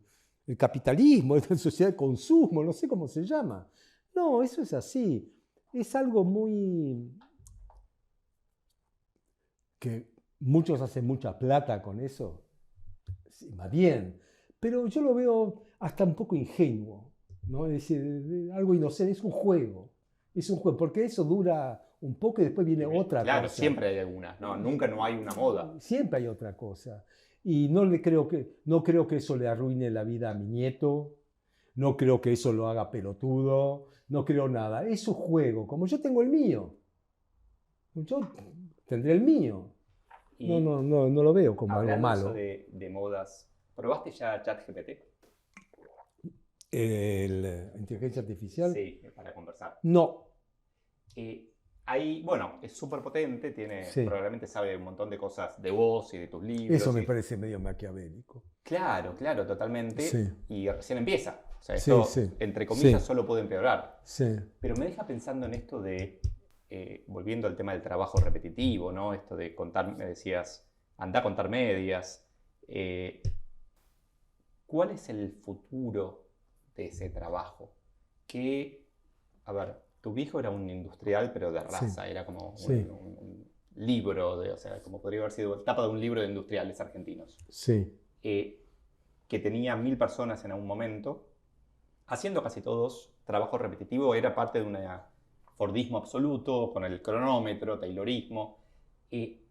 capitalismo, es la sociedad de consumo, no sé cómo se llama. No, eso es así. Es algo muy... que muchos hacen mucha plata con eso. Sí, va bien. Pero yo lo veo hasta un poco ingenuo. ¿No? Es decir, algo inocente, es un juego, porque eso dura un poco y después viene otra cosa. Claro, siempre hay alguna, no, nunca no hay una moda. Siempre hay otra cosa. Y no creo que eso le arruine la vida a mi nieto, no creo que eso lo haga pelotudo, no creo nada. Es un juego, como yo tengo el mío. Yo tendré el mío. No lo veo como algo malo. De modas, ¿probaste ya ChatGPT? ¿Inteligencia artificial? Sí, para conversar. No. Bueno, es súper potente, Sí. probablemente sabe un montón de cosas de vos y de tus libros. Eso me parece medio maquiavélico. Claro, totalmente. Sí. Y recién empieza. O sea, esto, entre comillas, solo puede empeorar. Sí. Pero me deja pensando en esto de, volviendo al tema del trabajo repetitivo, ¿no? Esto de contar, me decías, anda a contar medias. ¿Cuál es el futuro de ese trabajo? A ver, tu viejo era un industrial, pero de raza, era como un libro, o sea, como podría haber sido tapa de un libro de industriales argentinos. Sí. Que tenía 1000 personas en algún momento, haciendo casi todos trabajo repetitivo, era parte de un Fordismo absoluto, con el cronómetro, Taylorismo. ¿Qué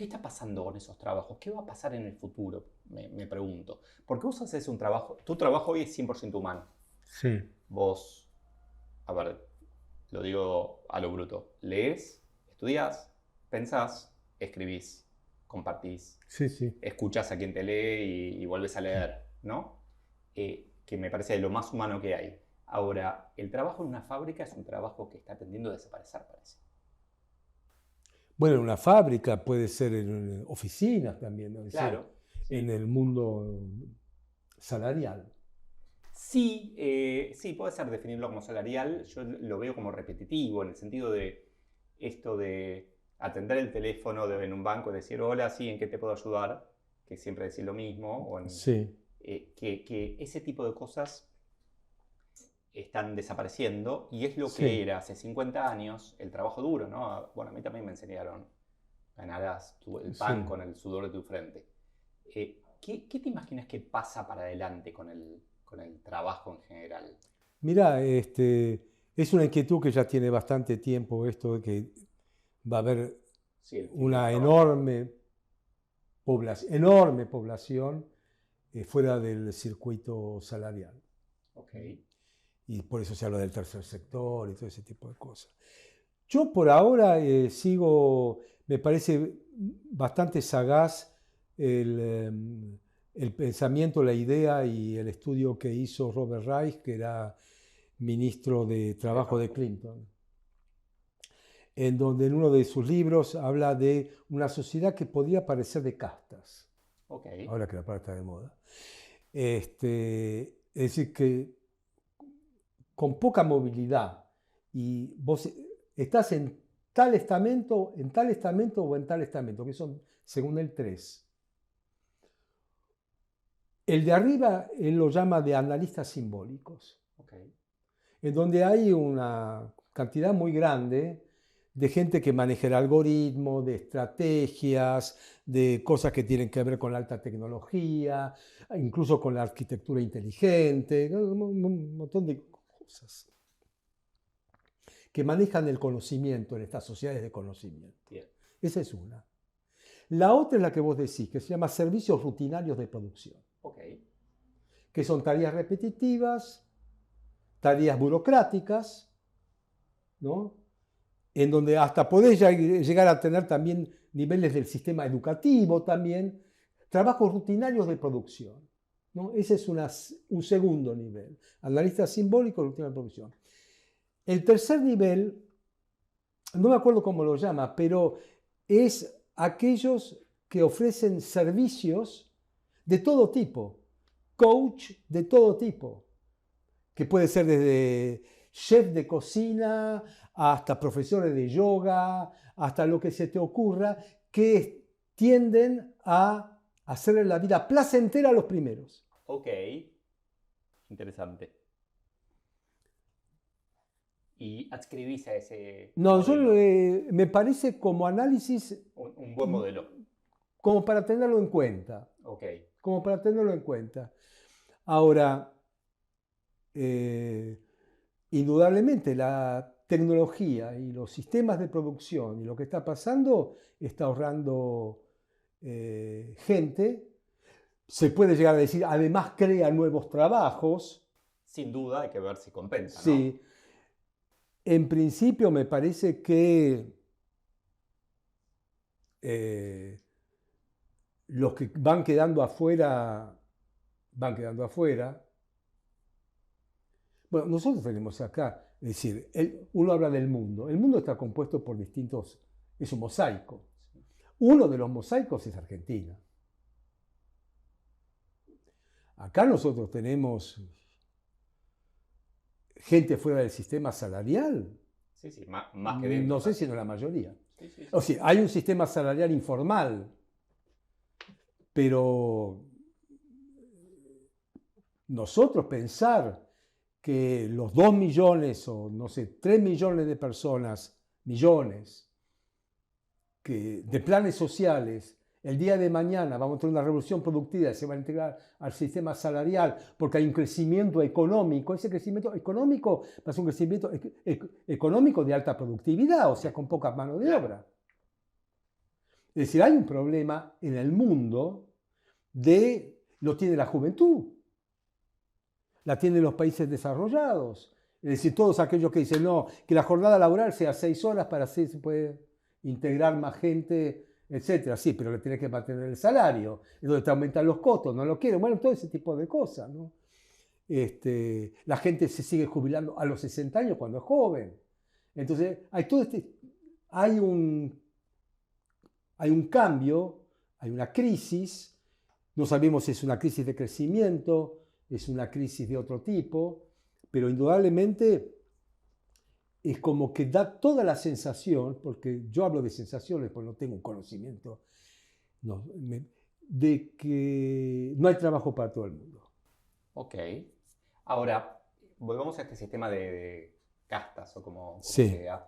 está pasando con esos trabajos? ¿Qué va a pasar en el futuro? Me pregunto. Porque vos haces un trabajo, tu trabajo hoy es 100% humano. Sí. Vos, a ver, lo digo a lo bruto, lees, estudiás, pensás, escribís, compartís, escuchás a quien te lee y vuelves a leer, ¿no? Que me parece lo más humano que hay. Ahora, el trabajo en una fábrica es un trabajo que está tendiendo a desaparecer, parece. Bueno, en una fábrica, puede ser en oficinas también, ¿no? Claro. En el mundo salarial. Sí, puede ser definirlo como salarial. Yo lo veo como repetitivo, en el sentido de esto de atender el teléfono en un banco y decir, hola, sí, ¿en qué te puedo ayudar? Que siempre decir lo mismo. Que ese tipo de cosas están desapareciendo y es lo que era hace 50 años el trabajo duro, ¿no? Bueno, a mí también me enseñaron, ganarás el pan con el sudor de tu frente. ¿Qué te imaginas que pasa para adelante con el trabajo en general? Mira, es una inquietud que ya tiene bastante tiempo, esto de que va a haber una enorme población fuera del circuito salarial. Okay. Y por eso se habla del tercer sector y todo ese tipo de cosas. Yo por ahora me parece bastante sagaz el pensamiento, la idea y el estudio que hizo Robert Reich, que era ministro de Trabajo de Clinton, en donde en uno de sus libros habla de una sociedad que podría parecer de castas. Ok. ahora que la palabra está de moda. Es decir, que con poca movilidad y vos estás en tal estamento o en tal estamento, que son según el 3. El de arriba él lo llama de analistas simbólicos, Ok. en donde hay una cantidad muy grande de gente que maneja el algoritmo, de estrategias, de cosas que tienen que ver con la alta tecnología, incluso con la arquitectura inteligente, un montón de cosas que manejan el conocimiento en estas sociedades de conocimiento. Bien. Esa es una. La otra es la que vos decís, que se llama servicios rutinarios de producción, Ok. que son tareas repetitivas, tareas burocráticas, ¿no? En donde hasta podés llegar a tener también niveles del sistema educativo también, trabajos rutinarios de producción, ¿no? Ese es un segundo nivel, analista simbólico, rutinario de producción. El tercer nivel, no me acuerdo cómo lo llama, pero es aquellos que ofrecen servicios de todo tipo, coach de todo tipo, que puede ser desde chef de cocina hasta profesores de yoga, hasta lo que se te ocurra, que tienden a hacerle la vida placentera a los primeros. Ok. Interesante. ¿Y adscribís a ese No, yo modelo? me parece como análisis, Un buen modelo. como para tenerlo en cuenta, Ok. como para tenerlo en cuenta. Ahora, indudablemente la tecnología y los sistemas de producción y lo que está pasando está ahorrando gente. Se puede llegar a decir, además crea nuevos trabajos. Sin duda hay que ver si compensa, ¿no? Sí, en principio me parece que eh, los que van quedando afuera, van quedando afuera. Bueno, nosotros tenemos acá, es decir, uno habla del mundo. El mundo está compuesto por distintos, es un mosaico. Uno de los mosaicos es Argentina. Acá nosotros tenemos gente fuera del sistema salarial. Sí, sí, más que dentro. No sé Casi. si no la mayoría. Sí, sí, sí. O sea, hay un sistema salarial informal, pero nosotros pensar que los 2 millones o no sé, 3 millones de personas, millones, que de planes sociales, el día de mañana vamos a tener una revolución productiva, se va a integrar al sistema salarial porque hay un crecimiento económico. Ese crecimiento económico va a ser un crecimiento económico de alta productividad, o sea, con poca mano de obra. Es decir, hay un problema en el mundo lo tiene la juventud, la tienen los países desarrollados. Es decir, todos aquellos que dicen, no, que la jornada laboral sea 6 horas para así se puede integrar más gente, etcétera. Sí, pero le tienes que mantener el salario, es donde te aumentan los costos, no lo quieren. Bueno, todo ese tipo de cosas, ¿no? La gente se sigue jubilando a los 60 años cuando es joven. Entonces, hay un cambio, hay una crisis, no sabemos si es una crisis de crecimiento, es una crisis de otro tipo, pero indudablemente es como que da toda la sensación, porque yo hablo de sensaciones, porque no tengo un conocimiento, de que no hay trabajo para todo el mundo. Ok. Ahora, volvamos a este sistema de castas o como Sí, sea.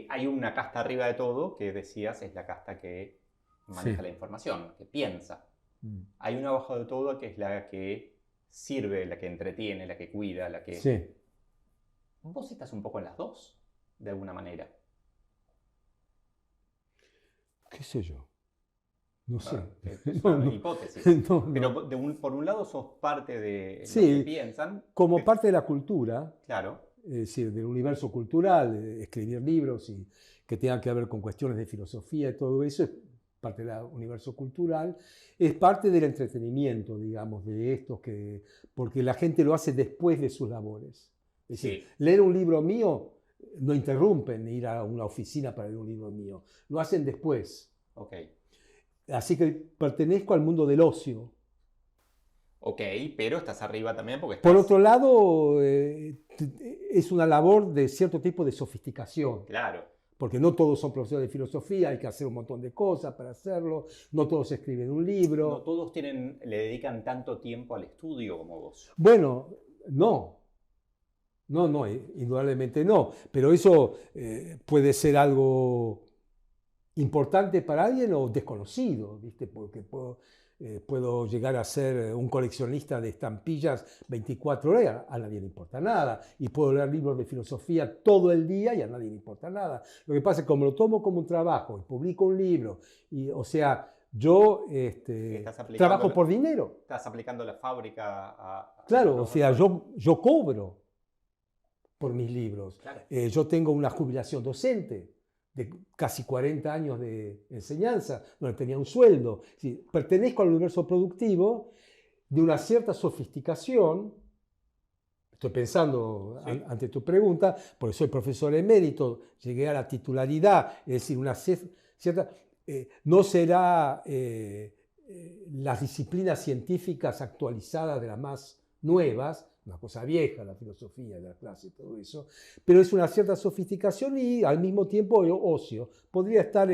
Hay una casta arriba de todo que decías es la casta que maneja sí. la información, que piensa. Mm. Hay una abajo de todo que es la que sirve, la que entretiene, la que cuida, la que... Sí. Vos estás un poco en las dos, de alguna manera. ¿Qué sé yo? No sé. Bueno, es No, una no. hipótesis. No, no. Pero por un lado sos parte de los que Sí, piensan. como parte de la cultura, Claro. es decir, del universo cultural, escribir libros y que tengan que ver con cuestiones de filosofía y todo eso, es parte del universo cultural, es parte del entretenimiento, digamos, de estos porque la gente lo hace después de sus labores. Es decir, Sí. leer un libro mío no interrumpen ir a una oficina para leer un libro mío, lo hacen después. Ok. Así que pertenezco al mundo del ocio. Ok, pero estás arriba también porque Por estás... otro lado, es una labor de cierto tipo de sofisticación, Claro. porque no todos son profesores de filosofía, hay que hacer un montón de cosas para hacerlo, no todos escriben un libro. No todos le dedican tanto tiempo al estudio como vos. Bueno, no, indudablemente no, pero eso puede ser algo importante para alguien o desconocido, ¿viste? Porque puedo llegar a ser un coleccionista de estampillas 24 horas, a nadie le importa nada, y puedo leer libros de filosofía todo el día y a nadie le importa nada. Lo que pasa es que como lo tomo como un trabajo y publico un libro, y, o sea, yo trabajo por dinero. Estás aplicando la fábrica a Claro, o sea, yo cobro por mis libros. Claro. Yo tengo una jubilación docente de casi 40 años de enseñanza, donde tenía un sueldo. Sí, pertenezco al universo productivo de una cierta sofisticación. Estoy pensando Sí. ante tu pregunta, porque soy profesor emérito, llegué a la titularidad, es decir, una cierta... no será las disciplinas científicas actualizadas de las más nuevas, una cosa vieja, la filosofía, la clase, todo eso, pero es una cierta sofisticación y al mismo tiempo ocio. Podría estar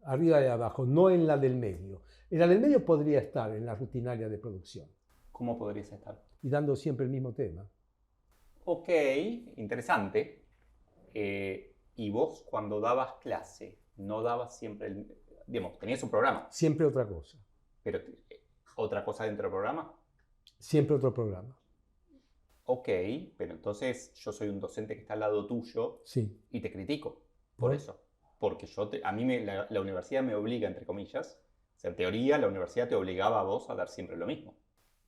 arriba y abajo, no en la del medio. En la del medio podría estar en la rutinaria de producción. ¿Cómo podrías estar? Y dando siempre el mismo tema. Ok, interesante. ¿Y vos cuando dabas clase, no dabas siempre digamos, tenías un programa? Siempre otra cosa. Pero otra cosa dentro del programa. Siempre otro programa. Ok, pero entonces yo soy un docente que está al lado tuyo Sí. y te critico por eso. Porque a mí la universidad me obliga, entre comillas, o sea, en teoría la universidad te obligaba a vos a dar siempre lo mismo.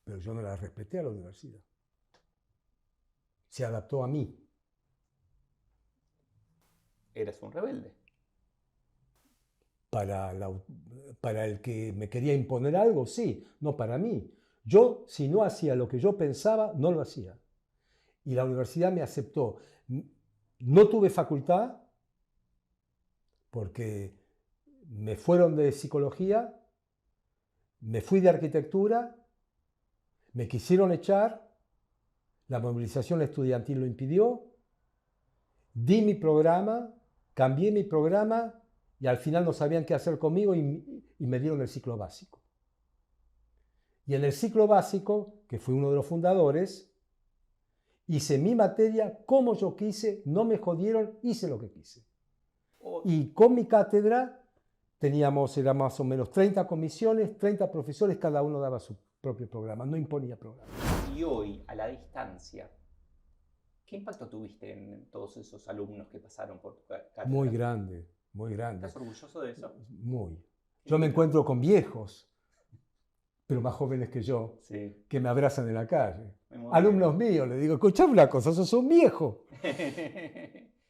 Pero yo no la respeté a la universidad. Se adaptó a mí. Eres un rebelde. Para el que me quería imponer algo, sí, no para mí. Yo, si no hacía lo que yo pensaba, no lo hacía. Y la universidad me aceptó. No tuve facultad porque me fueron de psicología, me fui de arquitectura, me quisieron echar, la movilización estudiantil lo impidió, di mi programa, cambié mi programa y al final no sabían qué hacer conmigo y me dieron el ciclo básico. Y en el ciclo básico, que fui uno de los fundadores, hice mi materia como yo quise, no me jodieron, hice lo que quise. Y con mi cátedra era más o menos 30 comisiones, 30 profesores, cada uno daba su propio programa, no imponía programa. Y hoy, a la distancia, ¿qué impacto tuviste en todos esos alumnos que pasaron por tu cátedra? Muy grande, muy grande. ¿Estás orgulloso de eso? Muy. Yo me encuentro con viejos, pero más jóvenes que yo, sí, que me abrazan en la calle. Alumnos míos, les digo, escuchame una cosa, sos un viejo.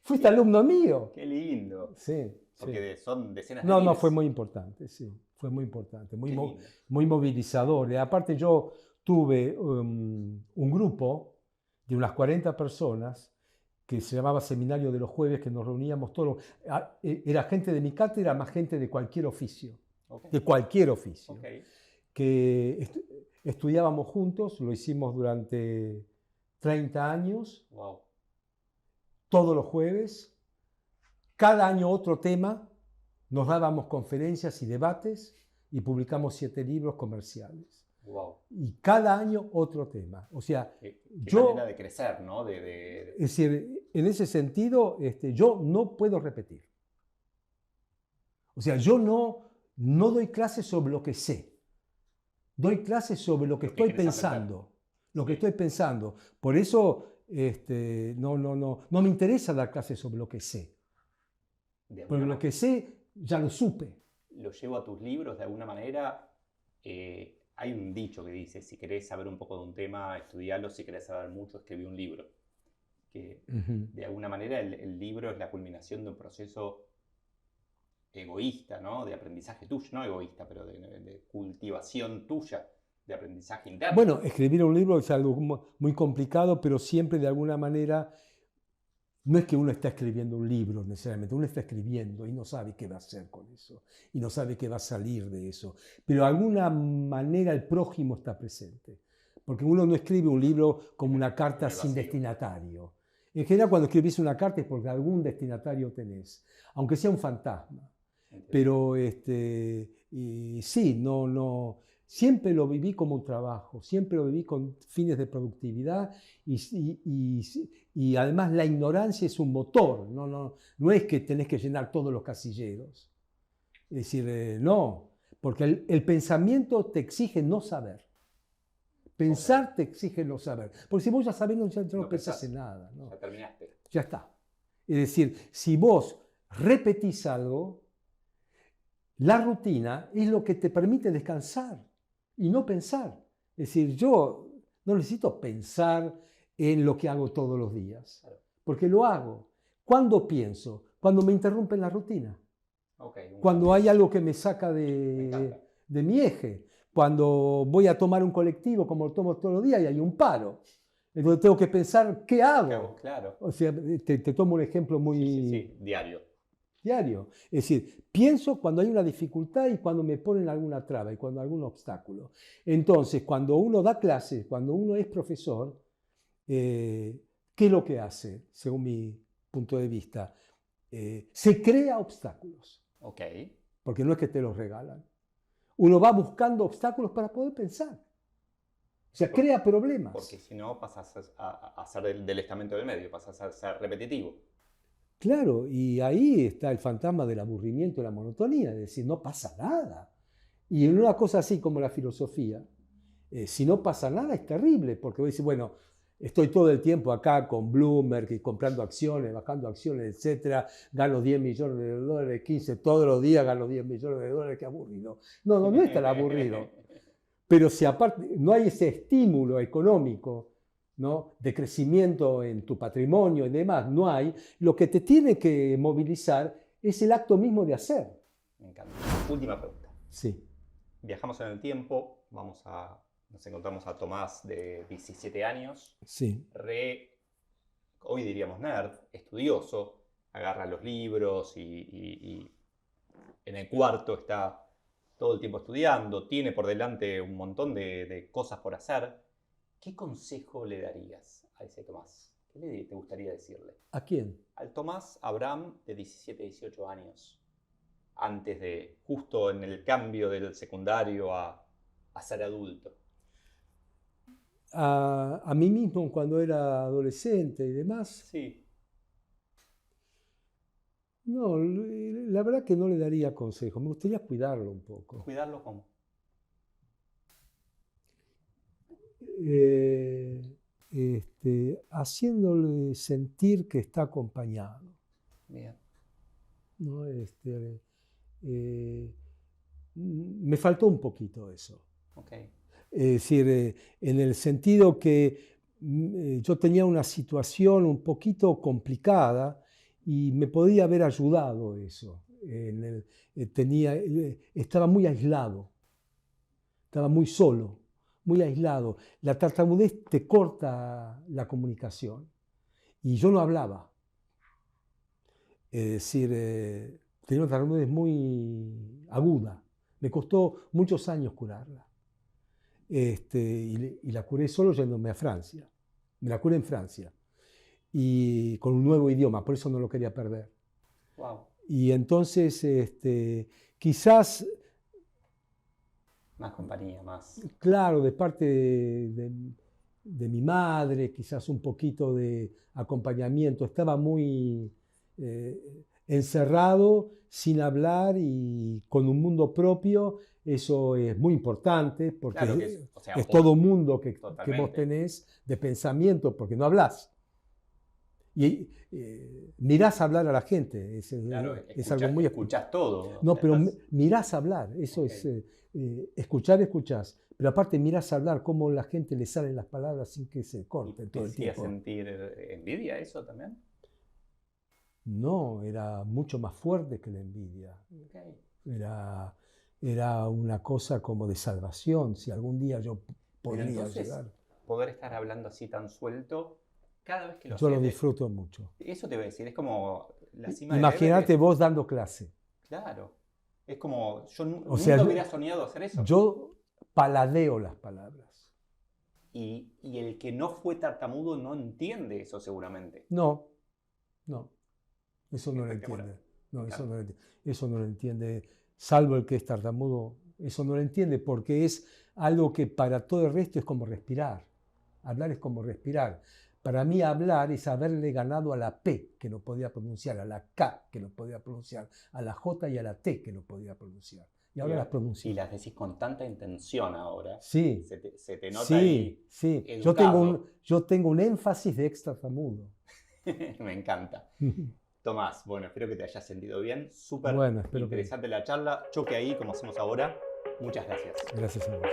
Fuiste alumno mío. Qué lindo. Sí. Porque son decenas de No, miles. fue muy importante, sí. Fue muy importante, muy movilizador. Y aparte yo tuve un grupo de unas 40 personas que se llamaba Seminario de los Jueves, que nos reuníamos todos. Era gente de mi cátedra más gente de cualquier oficio. Okay. De cualquier oficio. Okay. Que estudiábamos juntos, lo hicimos durante 30 años. Wow. Todos los jueves. Cada año otro tema, nos dábamos conferencias y debates y publicamos 7 libros comerciales. Wow. Y cada año otro tema. O sea, qué manera de crecer, ¿no? Es decir, en ese sentido, yo no puedo repetir. O sea, yo no doy clases sobre lo que sé. Doy clases sobre lo que estoy pensando. Lo que estoy pensando. Por eso no me interesa dar clases sobre lo que sé. Porque lo que sé, ya lo supe. Lo llevo a tus libros de alguna manera. Hay un dicho que dice, si querés saber un poco de un tema, estudialo, si querés saber mucho, escribí un libro. Que de alguna manera el libro es la culminación de un proceso egoísta, ¿no? De aprendizaje tuyo, no egoísta, pero de cultivación tuya, de aprendizaje interno. Bueno, escribir un libro es algo muy complicado, pero siempre de alguna manera no es que uno está escribiendo un libro necesariamente, uno está escribiendo y no sabe qué va a hacer con eso, y no sabe qué va a salir de eso, pero de alguna manera el prójimo está presente, porque uno no escribe un libro como una carta sin destinatario. En general, cuando escribís una carta es porque algún destinatario tenés, aunque sea un fantasma. Pero sí, siempre lo viví como un trabajo, siempre lo viví con fines de productividad y además la ignorancia es un motor, no es que tenés que llenar todos los casilleros. Es decir, no, porque el pensamiento te exige no saber. Pensar te exige no saber. Porque si vos ya sabés, ya no pensás en nada. ¿No? Ya terminaste. Ya está. Es decir, si vos repetís algo, la rutina es lo que te permite descansar y no pensar. Es decir, yo no necesito pensar en lo que hago todos los días, porque lo hago. ¿Cuándo pienso? Cuando me interrumpen la rutina. Cuando hay algo que me saca de mi eje. Cuando voy a tomar un colectivo, como lo tomo todos los días, y hay un paro. Entonces tengo que pensar, ¿qué hago? Claro. O sea, te tomo un ejemplo muy... Sí, diario. Es decir, pienso cuando hay una dificultad y cuando me ponen alguna traba y cuando hay algún obstáculo. Entonces, cuando uno da clases, cuando uno es profesor, ¿qué es lo que hace, según mi punto de vista? Se crea obstáculos. Porque no es que te los regalan. Uno va buscando obstáculos para poder pensar. O sea, crea problemas. Porque si no, pasas a ser del estamento del medio, pasas a ser repetitivo. Claro, y ahí está el fantasma del aburrimiento y la monotonía, es decir, no pasa nada. Y en una cosa así como la filosofía, si no pasa nada es terrible, porque vos decís, bueno, estoy todo el tiempo acá con Bloomberg y comprando acciones, bajando acciones, etcétera, gano 10 millones de dólares, 15, todos los días gano 10 millones de dólares, qué aburrido. No es tan aburrido. Pero si aparte no hay ese estímulo económico, ¿no? de crecimiento en tu patrimonio y demás, no hay, lo que te tiene que movilizar es el acto mismo de hacer. Me encanta. Última pregunta. Sí. Viajamos en el tiempo, nos encontramos a Tomás de 17 años, sí. Hoy diríamos nerd, estudioso, agarra los libros y en el cuarto está todo el tiempo estudiando, tiene por delante un montón de cosas por hacer. ¿Qué consejo le darías a ese Tomás? ¿Qué te gustaría decirle? ¿A quién? Al Tomás Abraham de 17, 18 años, antes de, justo en el cambio del secundario a ser adulto. A mí mismo cuando era adolescente y demás. Sí. No, la verdad que no le daría consejo, me gustaría cuidarlo un poco. ¿Cuidarlo cómo? Haciéndole sentir que está acompañado. Bien. ¿No? Me faltó un poquito eso. Es decir, en el sentido que yo tenía una situación un poquito complicada y me podía haber ayudado eso. Estaba muy aislado, estaba muy solo, muy aislado. La tartamudez te corta la comunicación y yo no hablaba. Es decir, tenía una tartamudez muy aguda. Me costó muchos años curarla. Y la curé solo yéndome a Francia. Me la curé en Francia. Y con un nuevo idioma, por eso no lo quería perder. Wow. Y entonces, quizás... Más compañía, más... Claro, de parte de mi madre, quizás un poquito de acompañamiento. Estaba muy encerrado, sin hablar y con un mundo propio. Eso es muy importante porque claro es todo un mundo que vos tenés de pensamiento porque no hablás. Y mirás hablar a la gente, es algo muy... Escuchás todo. No, pero mirás hablar, eso es... escuchás, pero aparte mirás hablar cómo la gente le salen las palabras sin que se corten todo el tiempo. ¿Te hacía sentir envidia eso también? No, era mucho más fuerte que la envidia. Era una cosa como de salvación, si algún día yo podría llegar. Poder estar hablando así tan suelto cada vez que lo Yo lo haces, disfruto mucho. eso te voy a decir, es como la cima del Imagínate Everest. vos dando clase. Claro. Es como, yo O sea, nunca hubiera soñado hacer eso. yo paladeo las palabras. Y el que no fue tartamudo no entiende eso seguramente. No, no, eso no lo Espectacular. entiende. No, Me eso encanta. no lo entiende. Eso no lo entiende, salvo el que es tartamudo, eso no lo entiende porque es algo que para todo el resto es como respirar. Hablar es como respirar. Para mí hablar es haberle ganado a la P que no podía pronunciar, a la K que no podía pronunciar, a la J y a la T que no podía pronunciar. Y ahora las pronuncio. Y las decís con tanta intención ahora. Sí, Se te nota sí, ahí sí. educado. Yo tengo un énfasis de extratartamudo. Me encanta. Tomás, bueno, espero que te hayas sentido bien. Súper Bueno, espero que... interesante la charla. Choque ahí, como hacemos ahora. Muchas gracias. Gracias a vos.